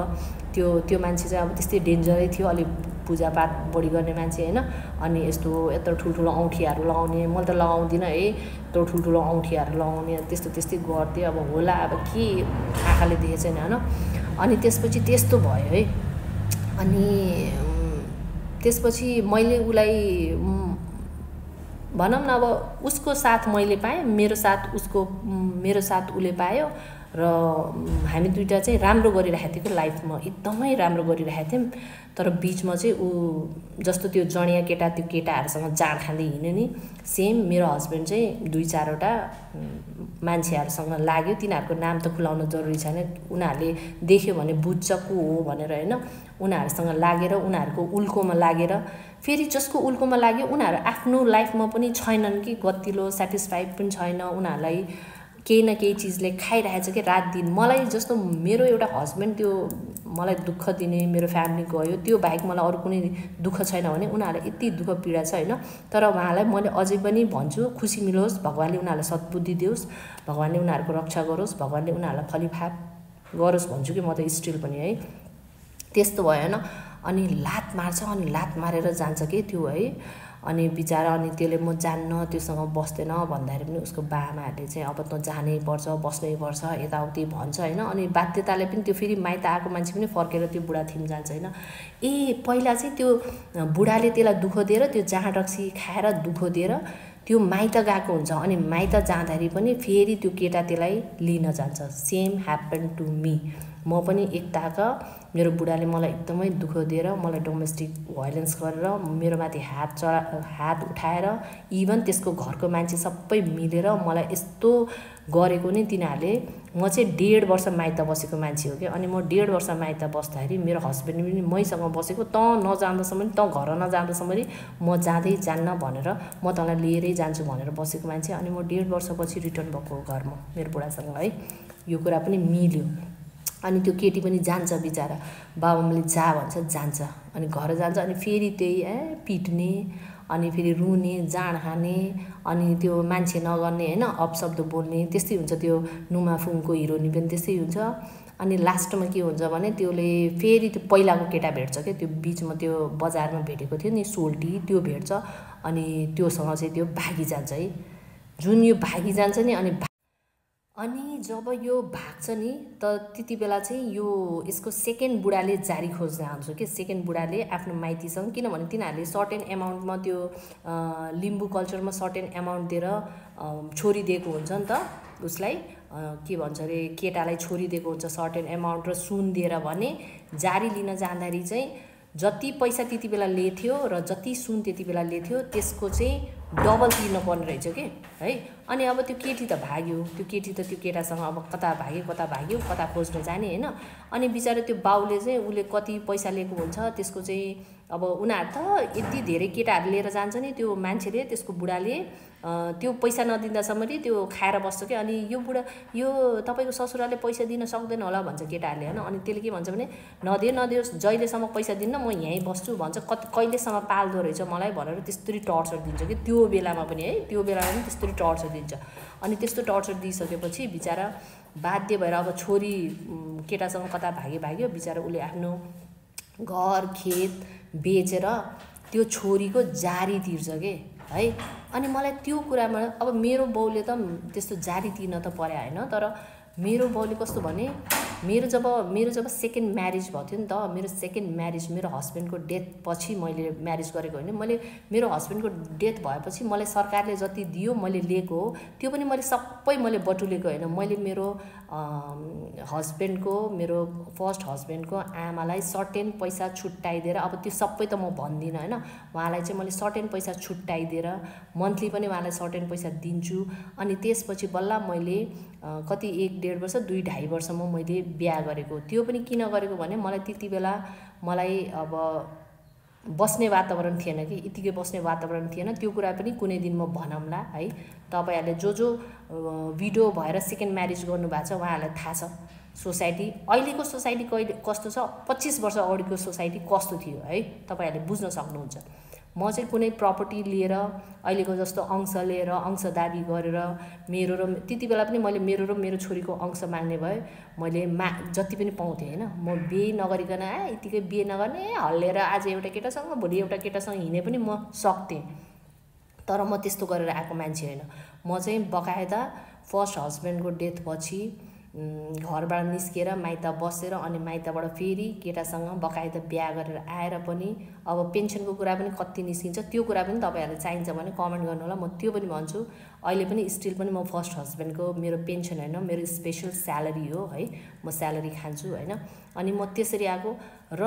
Speaker 1: त्यो मान्छे चाहिँ अब त्यस्तै डेन्जरै थियो, अलिक पूजापाठ बढी गर्ने मान्छे होइन। अनि यस्तो यत्रो ठुल्ठुलो औँठीहरू लगाउने, मैले त लगाउँदिनँ है, यत्रो ठुल्ठुलो औँठीहरू लगाउने, त्यस्तै गर्थेँ। अब होला अब के आँखाले देखेको छैन होइन। अनि त्यसपछि त्यस्तो भयो है। अनि त्यसपछि मैले उसलाई भनौँ न, अब उसको साथ मैले पाएँ, मेरो साथ उसले पायो। र हामी दुईटा चाहिँ राम्रो गरिरहेको थियो लाइफमा, एकदमै राम्रो गरिरहेको थियौँ। तर बिचमा चाहिँ ऊ जस्तो त्यो जडिया केटा त्यो केटाहरूसँग जाँड खाँदै हिँड्यो नि, सेम मेरो हस्बेन्ड चाहिँ 2-4वटा मान्छेहरूसँग लाग्यो। तिनीहरूको नाम त खुलाउन जरुरी छैन, उनीहरूले देख्यो भने बुझ्छ को हो भनेर होइन। उनीहरूसँग लागेर उनीहरूको उल्कोमा लागेर फेरि जसको उल्कोमा लाग्यो उनीहरू आफ्नो लाइफमा पनि छैनन् कि गतिलो, सेटिस्फाइड पनि छैन, उनीहरूलाई केही न केही चिजले खाइरहेछ कि रात दिन। मलाई जस्तो मेरो एउटा हस्बेन्ड त्यो मलाई दुःख दिने मेरो फ्यामिली गयो, त्यो बाहेक मलाई अरू कुनै दुःख छैन भने उनीहरूलाई यति दुःख पीडा छ होइन। तर उहाँलाई मैले अझै पनि भन्छु खुसी मिलोस्, भगवान्ले उनीहरूलाई सद्बुद्धि दियोस्, भगवान्ले उनीहरूको रक्षा गरोस्, भगवान्ले उनीहरूलाई फलिफाप गरोस् भन्छु कि म त स्टिल पनि है। त्यस्तो भयो होइन। अनि लात मार्छ, अनि लात मारेर जान्छ कि त्यो है। अनि बिचारा अनि त्यसले म जान्न, त्योसँग बस्दैन भन्दाखेरि पनि उसको बाआमाहरूले चाहिँ अब त जानै पर्छ, बस्नै पर्छ यताउति भन्छ होइन। अनि बाध्यताले पनि त्यो फेरि माइत आएको मान्छे पनि फर्केर त्यो बुढा थिम जान्छ होइन। पहिला चाहिँ त्यो बुढाले त्यसलाई दुःख दिएर, त्यो जाँड रक्सी खाएर दुःख दिएर त्यो माइत गएको हुन्छ। अनि माइत जाँदाखेरि पनि फेरि त्यो केटा त्यसलाई लिन जान्छ। Same happen to me. म पनि एकताका मेरो बुढाले मलाई एकदमै दुःख दिएर मलाई डोमेस्टिक भाइलेन्स गरेर मेरो माथि हात उठाएर इभन त्यसको घरको मान्छे सबै मिलेर मलाई यस्तो गरेको नि तिनीहरूले। म चाहिँ 1.5 वर्ष माइत बसेको मान्छे हो कि। अनि म 1.5 वर्ष माइत बस्दाखेरि मेरो हस्बेन्ड पनि मैसँग बसेको, त नजाँदासम्म त घर नजाँदासम्म म जाँदै जान्न भनेर म तँलाई लिएरै जान्छु भनेर बसेको मान्छे। अनि म 1.5 वर्षपछि रिटर्न भएको घरमा मेरो बुढासँग है। यो कुरा पनि मिल्यो। अनि त्यो केटी पनि जान्छ बिचारा, बाबामाले जा भन्छ जान्छ। अनि घर जान्छ, अनि फेरि त्यही पिट्ने, अनि फेरि रुने, जाँड खाने, अनि त्यो मान्छे नगर्ने होइन, अपशब्द बोल्ने, त्यस्तै हुन्छ। त्यो नुमाफुङको हिरोनी पनि त्यस्तै हुन्छ। अनि लास्टमा के हुन्छ भने त्यसले फेरि त्यो पहिलाको केटा भेट्छ क्या, त्यो बिचमा त्यो बजारमा भेटेको थियो नि सोल्टी, त्यो भेट्छ। अनि त्योसँग चाहिँ त्यो भागिजान्छ है। जुन यो भागिजान्छ नि, अनि जब यो भाग्छ नि त त्यति बेला चाहिँ यो यसको सेकेन्ड बुढाले जारी खोज्न आउँछ कि। सेकेन्ड बुढाले आफ्नो माइतीसँग, किनभने तिनीहरूले सर्टेन एमाउन्टमा त्यो लिम्बू कल्चरमा सर्टेन एमाउन्ट दिएर छोरी दिएको हुन्छ नि त उसलाई, के भन्छ अरे केटालाई छोरी दिएको हुन्छ सर्टेन एमाउन्ट र सुन दिएर। भने जारी लिन जाँदाखेरि चाहिँ जति पैसा त्यति बेला लेथ्यो र जति सुन त्यति बेला लेथ्यो त्यसको चाहिँ डबल तिर्नुपर्ने रहेछ कि है। अनि अब त्यो केटी त भाग्यो, त्यो केटी त त्यो केटासँग अब कता भाग्यो कता खोज्न जाने होइन। अनि बिचारा त्यो बाउले चाहिँ उसले कति पैसा लिएको हुन्छ त्यसको चाहिँ अब उनीहरू त यति धेरै केटाहरू लिएर जान्छ नि, त्यो मान्छेले त्यसको बुढाले त्यो पैसा नदिँदासम्म त्यो खाएर बस्छ कि। अनि यो बुढा यो तपाईँको ससुराले पैसा दिन सक्दैन होला भन्छ केटाहरूले होइन। अनि त्यसले के भन्छ भने नदियोस्, जहिलेसम्म पैसा दिन्न म यहीँ बस्छु भन्छ, कहिलेसम्म पाल्दो रहेछ मलाई भनेर त्यस्तरी टर्चर दिन्छ कि। त्यो बेलामा पनि है, त्यो बेलामा पनि त्यस्तरी टर्चर दिन्छ। अनि त्यस्तो टर्चर दिइसकेपछि बिचारा बाध्य भएर अब छोरी केटासँग कता भाग्यो बिचारा उसले आफ्नो घर खेत बेचेर त्यो छोरीको जारी तिर्छ के है। अनि मलाई त्यो कुरामा अब मेरो बाउले त त्यस्तो जारी तिर्न त पर्या होइन, तर मेरो बाउले कस्तो भने मेरो जब सेकेन्ड म्यारेज भएको थियो नि त, मेरो सेकेन्ड म्यारेज मेरो हस्बेन्डको डेथ पछि मैले म्यारेज गरेको होइन। मैले मेरो हस्बेन्डको डेथ भएपछि मलाई सरकारले जति दियो मैले लिएको हो, त्यो पनि मैले सबै मैले बटुलेको होइन। मैले मेरो हस्बेन्डको मेरो फर्स्ट हस्बेन्डको आमालाई सर्टेन पैसा छुट्याइदिएर, अब त्यो सबै त म भन्दिनँ होइन, उहाँलाई चाहिँ मैले सर्टेन पैसा छुट्याइदिएर मन्थली पनि उहाँलाई सर्टेन पैसा दिन्छु। अनि त्यसपछि बल्ल मैले कति 1-1.5 वर्ष 2-2.5 वर्षमा मैले बिहा गरेको। त्यो पनि किन गरेको भने मलाई त्यति बेला मलाई अब बस्ने वातावरण थिएन कि, यतिकै बस्ने वातावरण थिएन। त्यो कुरा पनि कुनै दिन म भनौँला है। तपाईँहरूले जो भिडियो भएर सेकेन्ड म्यारेज गर्नुभएको छ उहाँहरूलाई थाहा छ सोसाइटी, अहिलेको सोसाइटी कस्तो छ, 25 वर्ष अगाडिको सोसाइटी कस्तो थियो है, तपाईँहरूले बुझ्न सक्नुहुन्छ। म चाहिँ कुनै प्रपर्टी लिएर अहिलेको जस्तो अंश लिएर अंश दाबी गरेर मेरो र त्यति बेला पनि मैले मेरो र मेरो छोरीको अंश माग्ने भए मैले जति पनि पाउँथेँ होइन। म बिहे नगरिकन यतिकै बिहे नगर्ने हल्लेर आज एउटा केटासँग भोलि एउटा केटासँग हिँडे पनि म सक्थेँ, तर म त्यस्तो गरेर आएको मान्छे होइन। म चाहिँ बकायदा फर्स्ट हस्बेन्डको डेथ पछि घरबाट निस्केर माइत बसेर अनि माइतबाट फेरि केटासँग बकाइदा बिहा गरेर आएर पनि अब पेन्सनको कुरा पनि कति निस्किन्छ त्यो कुरा पनि तपाईँहरूले चाहिन्छ भने कमेन्ट गर्नु होला। म त्यो पनि भन्छु। अहिले पनि स्टिल पनि म फर्स्ट हस्बेन्डको मेरो पेन्सन होइन, मेरो स्पेसल स्यालेरी हो है, म स्यालेरी खान्छु होइन। अनि म त्यसरी आएको र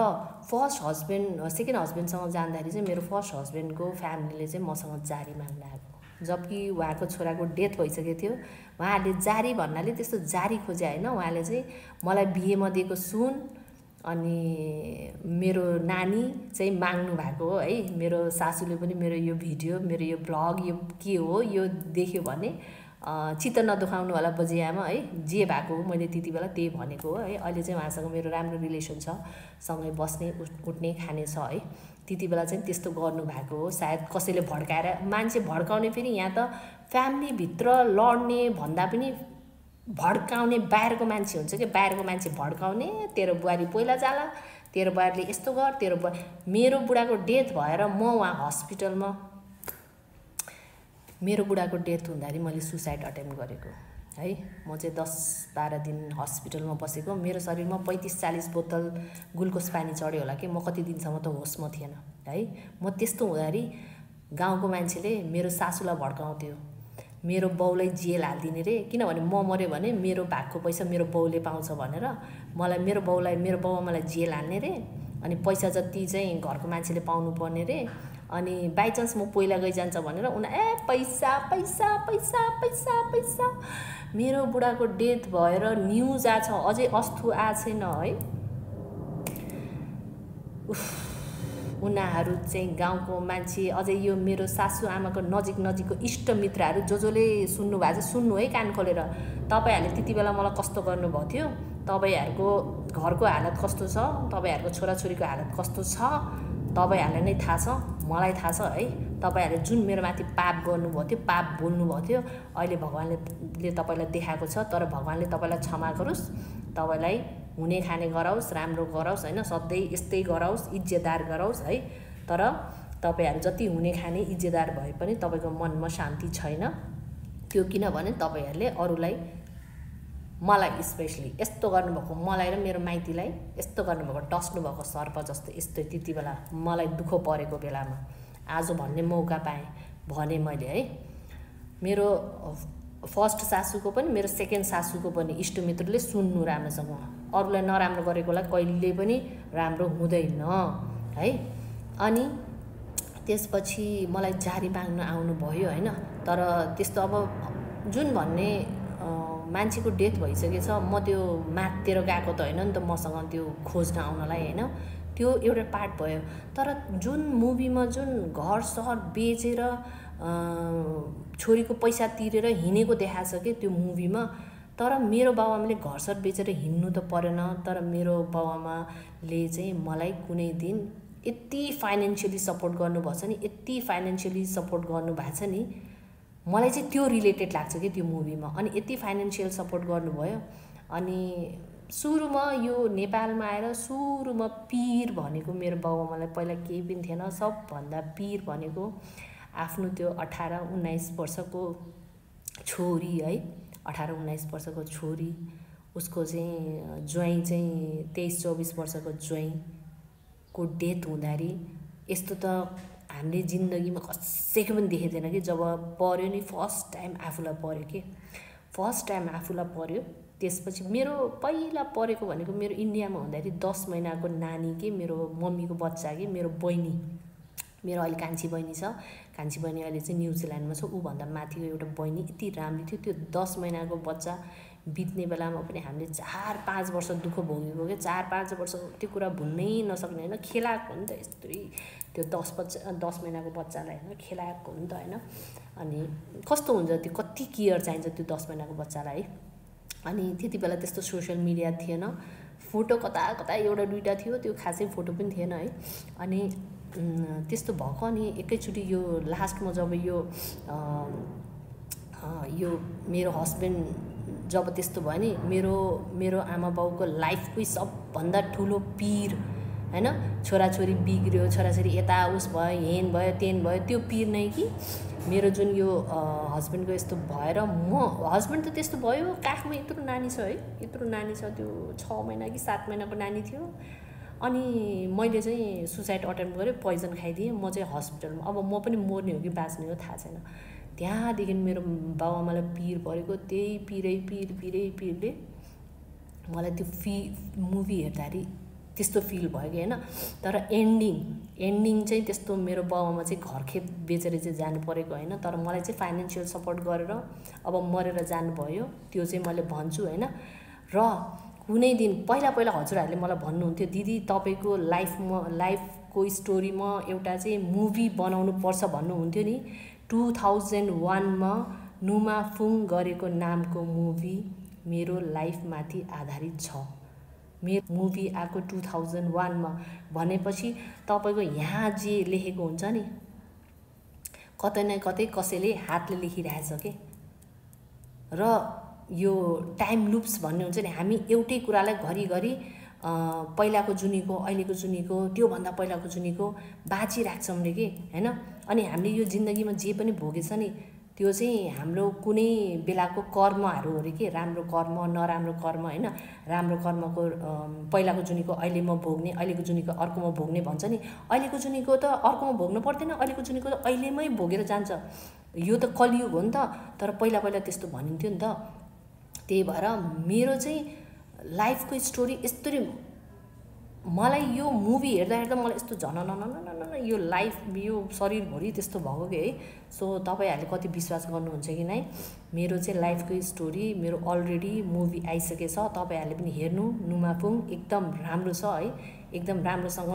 Speaker 1: फर्स्ट हस्बेन्ड सेकेन्ड हस्बेन्डसँग जाँदाखेरि चाहिँ मेरो फर्स्ट हस्बेन्डको फ्यामिलीले चाहिँ मसँग जारी माग्न आएको, जबकि उहाँको छोराको डेथ भइसकेको थियो। उहाँहरूले जारी भन्नाले त्यस्तो जारी खोजे होइन, उहाँले चाहिँ मलाई बिहेमा दिएको सुन अनि मेरो नानी चाहिँ माग्नु भएको हो है। मेरो सासूले पनि मेरो यो भिडियो, मेरो यो ब्लग यो के हो यो देख्यो भने चित्त नदुखाउनु होला बजियामा है, जे भएको हो मैले त्यति बेला त्यही भनेको हो है। अहिले चाहिँ उहाँसँग मेरो राम्रो रिलेसन छ, सँगै बस्ने उठ्ने खाने छ है। त्यति बेला चाहिँ त्यस्तो गर्नुभएको हो, सायद कसैले भड्काएर। मान्छे भड्काउने फेरि यहाँ त फ्यामिलीभित्र लड्ने भन्दा पनि भड्काउने बाहिरको मान्छे हुन्छ कि, बाहिरको मान्छे भड्काउने, तेरो बुहारी पहिला जाला, तेरो बुहारीले यस्तो गर, तेरो मेरो बुढाको डेथ भएर म उहाँ हस्पिटलमा, मेरो बुढाको डेथ हुँदाखेरि मैले सुसाइड अटेम्प गरेको है। म चाहिँ 10-12 दिन हस्पिटलमा बसेको, मेरो शरीरमा 35-40 बोतल ग्लुकोज पानी चढ्यो होला कि, म कति दिनसम्म त होसमा थिएन है। म त्यस्तो हुँदाखेरि गाउँको मान्छेले मेरो सासूलाई भड्काउँथ्यो, मेरो बाउलाई जेल हालिदिने रे, किनभने म मऱ्यो भने मेरो भागको पैसा मेरो बाउले पाउँछ भनेर मलाई, मेरो बाउलाई, मेरो बाउ मलाई जेल हाल्ने रे, अनि पैसा जति चाहिँ घरको मान्छेले पाउनु पर्ने रे, अनि बाइचान्स म पहिला गइजान्छ भनेर पैसा पैसा पैसा पैसा पैसा। मेरो बुढाको डेथ भएर न्युज आछ, अझै अस्थु आएको छैन है। उनीहरू चाहिँ गाउँको मान्छे, अझै यो मेरो सासू आमाको नजिकको इष्टमित्रहरू जसले सुन्नु भएको छ सुन्नु है कान खोलेर। तपाईँहरूले त्यति बेला मलाई कस्तो गर्नुभएको थियो, तपाईँहरूको घरको हालत कस्तो छ, तपाईँहरूको छोराछोरीको हालत कस्तो छ तपाईँहरूलाई नै थाहा छ, मलाई थाहा छ है। तपाईँहरूले जुन मेरो माथि पाप गर्नुभएको थियो, पाप बोल्नुभएको थियो, अहिले भगवानले तपाईँलाई देखाएको छ। तर भगवानले तपाईँलाई क्षमा गरोस्, तपाईँलाई हुने खाने गराओस्, राम्रो गराओस् होइन, सधैँ यस्तै गराओस्, इज्जतदार गराओस् है। तर तपाईँहरू जति हुने खाने इज्जतदार भए पनि तपाईँको मनमा शान्ति छैन। त्यो किनभने तपाईँहरूले अरूलाई, मलाई स्पेसली यस्तो गर्नुभएको, मलाई र मेरो माइतीलाई यस्तो गर्नुभएको, डस्नुभएको सर्प जस्तो यस्तो। त्यति बेला मलाई दुःख परेको बेलामा आज भन्ने मौका पाएँ भने मैले है। मेरो फर्स्ट सासूको पनि मेरो सेकेन्ड सासूको पनि इष्टमित्रले सुन्नु राम्रोसँग, अरूलाई नराम्रो गरेकोलाई कहिले पनि राम्रो हुँदैन है। अनि त्यसपछि मलाई जारी माग्न आउनुभयो होइन। तर त्यस्तो अब जुन भन्ने मान्छेको डेथ भइसकेछ, म त्यो मातेर गएको त होइन नि त मसँग त्यो खोज्न आउनलाई होइन, त्यो एउटा पार्ट भयो। तर जुन मुभीमा जुन घर सहर बेचेर छोरीको पैसा तिरेर हिँडेको देखाएको छ कि त्यो मुभीमा। तर मेरो बाबुआमाले घर सहर बेचेर हिँड्नु त परेन, तर मेरो बाबुआमाले चाहिँ मलाई कुनै दिन यति फाइनेन्सियली सपोर्ट गर्नुभएको छ नि, यति फाइनेन्सियली सपोर्ट गर्नुभएको छ नि, मलाई चाहिँ त्यो रिलेटेड लाग्छ कि त्यो मुभीमा। अनि यति फाइनेन्सियल सपोर्ट गर्नुभयो। अनि सुरुमा यो नेपालमा आएर सुरुमा पीर भनेको मेरो बाबुआमालाई पहिला केही पनि थिएन, सबभन्दा पीर भनेको आफ्नो त्यो 18-19 वर्षको छोरी है, 18-19 वर्षको छोरी, उसको चाहिँ ज्वाइँ चाहिँ 23-24 वर्षको ज्वाइँको डेथ हुँदाखेरि यस्तो त हामीले जिन्दगीमा कसैको पनि देखेको थिएन कि। जब पर्यो नि फर्स्ट टाइम आफूलाई पर्यो कि, फर्स्ट टाइम आफूलाई पर्यो। त्यसपछि मेरो पहिला परेको भनेको मेरो इन्डियामा हुँदाखेरि 10 महिनाको नानी कि, मेरो मम्मीको बच्चा कि, मेरो बहिनी, मेरो अहिले कान्छी बहिनी छ, कान्छी बहिनी अहिले चाहिँ न्युजिल्यान्डमा छ, ऊभन्दा माथिको एउटा बहिनी यति राम्रो थियो। त्यो 10 महिनाको बच्चा बित्ने बेलामा पनि हामीले 4-5 वर्ष दुःख भोगेको क्या। 4-5 वर्ष त्यो कुरा भुल्नै नसक्ने होइन, खेलाएको हो नि त यस्तै त्यो 10 महिनाको बच्चालाई होइन, खेलाएको हो नि त होइन। अनि कस्तो हुन्छ त्यो, कति केयर चाहिन्छ त्यो 10 महिनाको बच्चालाई। अनि त्यति बेला त्यस्तो सोसियल मिडिया थिएन, फोटो कता कता एउटा दुइटा थियो, त्यो खासै फोटो पनि थिएन है। अनि त्यस्तो भएको। अनि एकैचोटि यो लास्टमा जब यो मेरो हस्बेन्ड जब त्यस्तो भयो नि, मेरो आमा बाउको लाइफकै सबभन्दा ठुलो पीर हैन। छोराछोरी बिग्रियो, छोराछोरी यता उस भयो, हेन भयो, तेन भयो, त्यो पिर नै कि मेरो जुन यो हस्बेन्डको यस्तो भएर हस्बेन्ड त त्यस्तो भयो, काखमा यत्रो नानी छ है, यत्रो नानी छ, त्यो 6 महिना कि 7 महिनाको नानी थियो। अनि मैले चाहिँ सुसाइड अटेम्प्ट गरेँ, पोइजन खाइदिएँ। म चाहिँ हस्पिटलमा, अब म पनि मर्ने हो कि बाँच्ने हो थाहा छैन। त्यहाँदेखि मेरो बाबुआमालाई पिर परेको, त्यही पिरले मलाई त्यो मुभी हेर्दाखेरि त्यस्तो फिल भयो कि होइन। तर एन्डिङ चाहिँ त्यस्तो मेरो बाबुआमा चाहिँ घरखेत बेचेर चाहिँ जानु परेको होइन, तर मलाई चाहिँ फाइनेन्सियल सपोर्ट गरेर अब मरेर जानुभयो, त्यो चाहिँ मैले भन्छु होइन। र कुनै दिन पहिला हजुरहरूले मलाई भन्नुहुन्थ्यो, दिदी तपाईँको लाइफको स्टोरीमा एउटा चाहिँ मुभी बनाउनु पर्छ भन्नुहुन्थ्यो नि। 2001मा नुमा फुङ गरेको नामको मुभी मेरो लाइफमाथि आधारित छ। मेरो मुभी आएको 2001मा भनेपछि तपाईँको यहाँ जे लेखेको हुन्छ नि, कतै न कतै कसैले हातले लेखिरहेछ के। र यो टाइम लुप्स भन्ने हुन्छ नि, हामी एउटै कुरालाई घरिघरि पहिलाको जुनीको, अहिलेको जुनीको, त्योभन्दा पहिलाको जुनीको बाँचिराख्छौँ रे के हैन। अनि हामीले यो जिन्दगीमा जे पनि भोगेछ नि, त्यो चाहिँ हाम्रो कुनै बेलाको कर्महरू हो रे के। राम्रो कर्म, नराम्रो कर्म हैन। राम्रो कर्मको पहिलाको जुनीको अहिले म भोग्ने, अहिलेको जुनीको अर्को म भोग्ने भन्छ नि। अहिलेको जुनीको त अर्कोमा भोग्नु पर्दैन, अहिलेको जुनीको त अहिलेमै भोगेर जान्छ। यो त कलियुग हो नि त। तर पहिला त्यस्तो भनिन्थ्यो नि त। त्यही भएर मेरो चाहिँ लाइफको स्टोरी यस्तरी, मलाई यो मुभी हेर्दा मलाई यस्तो झन यो लाइफ, यो शरीरभरि त्यस्तो भएको कि है। सो तपाईँहरूले कति विश्वास गर्नुहुन्छ कि नै, मेरो चाहिँ लाइफको स्टोरी मेरो अलरेडी मुभी आइसकेछ। तपाईँहरूले पनि हेर्नु, नुमा फुङ एकदम राम्रो छ है, एकदम राम्रोसँग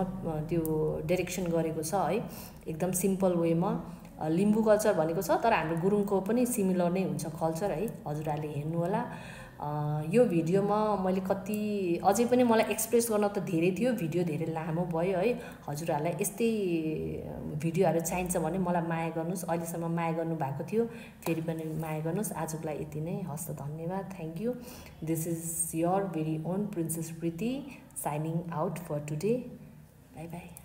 Speaker 1: त्यो डाइरेक्सन गरेको छ है, एकदम सिम्पल वेमा। लिम्बू कल्चर भनेको छ, तर हाम्रो गुरुङको पनि सिमिलर नै हुन्छ कल्चर है। हजुरहरूले हेर्नु होला। यो भिडियोमा मैले कति अझै पनि मलाई एक्सप्रेस गर्न त धेरै थियो, भिडियो धेरै लामो भयो है। हजुरहरूलाई यस्तै भिडियोहरू चाहिन्छ भने मलाई माया गर्नुहोस्। अहिलेसम्म माया गर्नुभएको थियो, फेरि पनि माया गर्नुहोस्। आजको लागि यति नै, हस्त, धन्यवाद, thank you. This is your very own princess Preeti signing out for today. Bye by.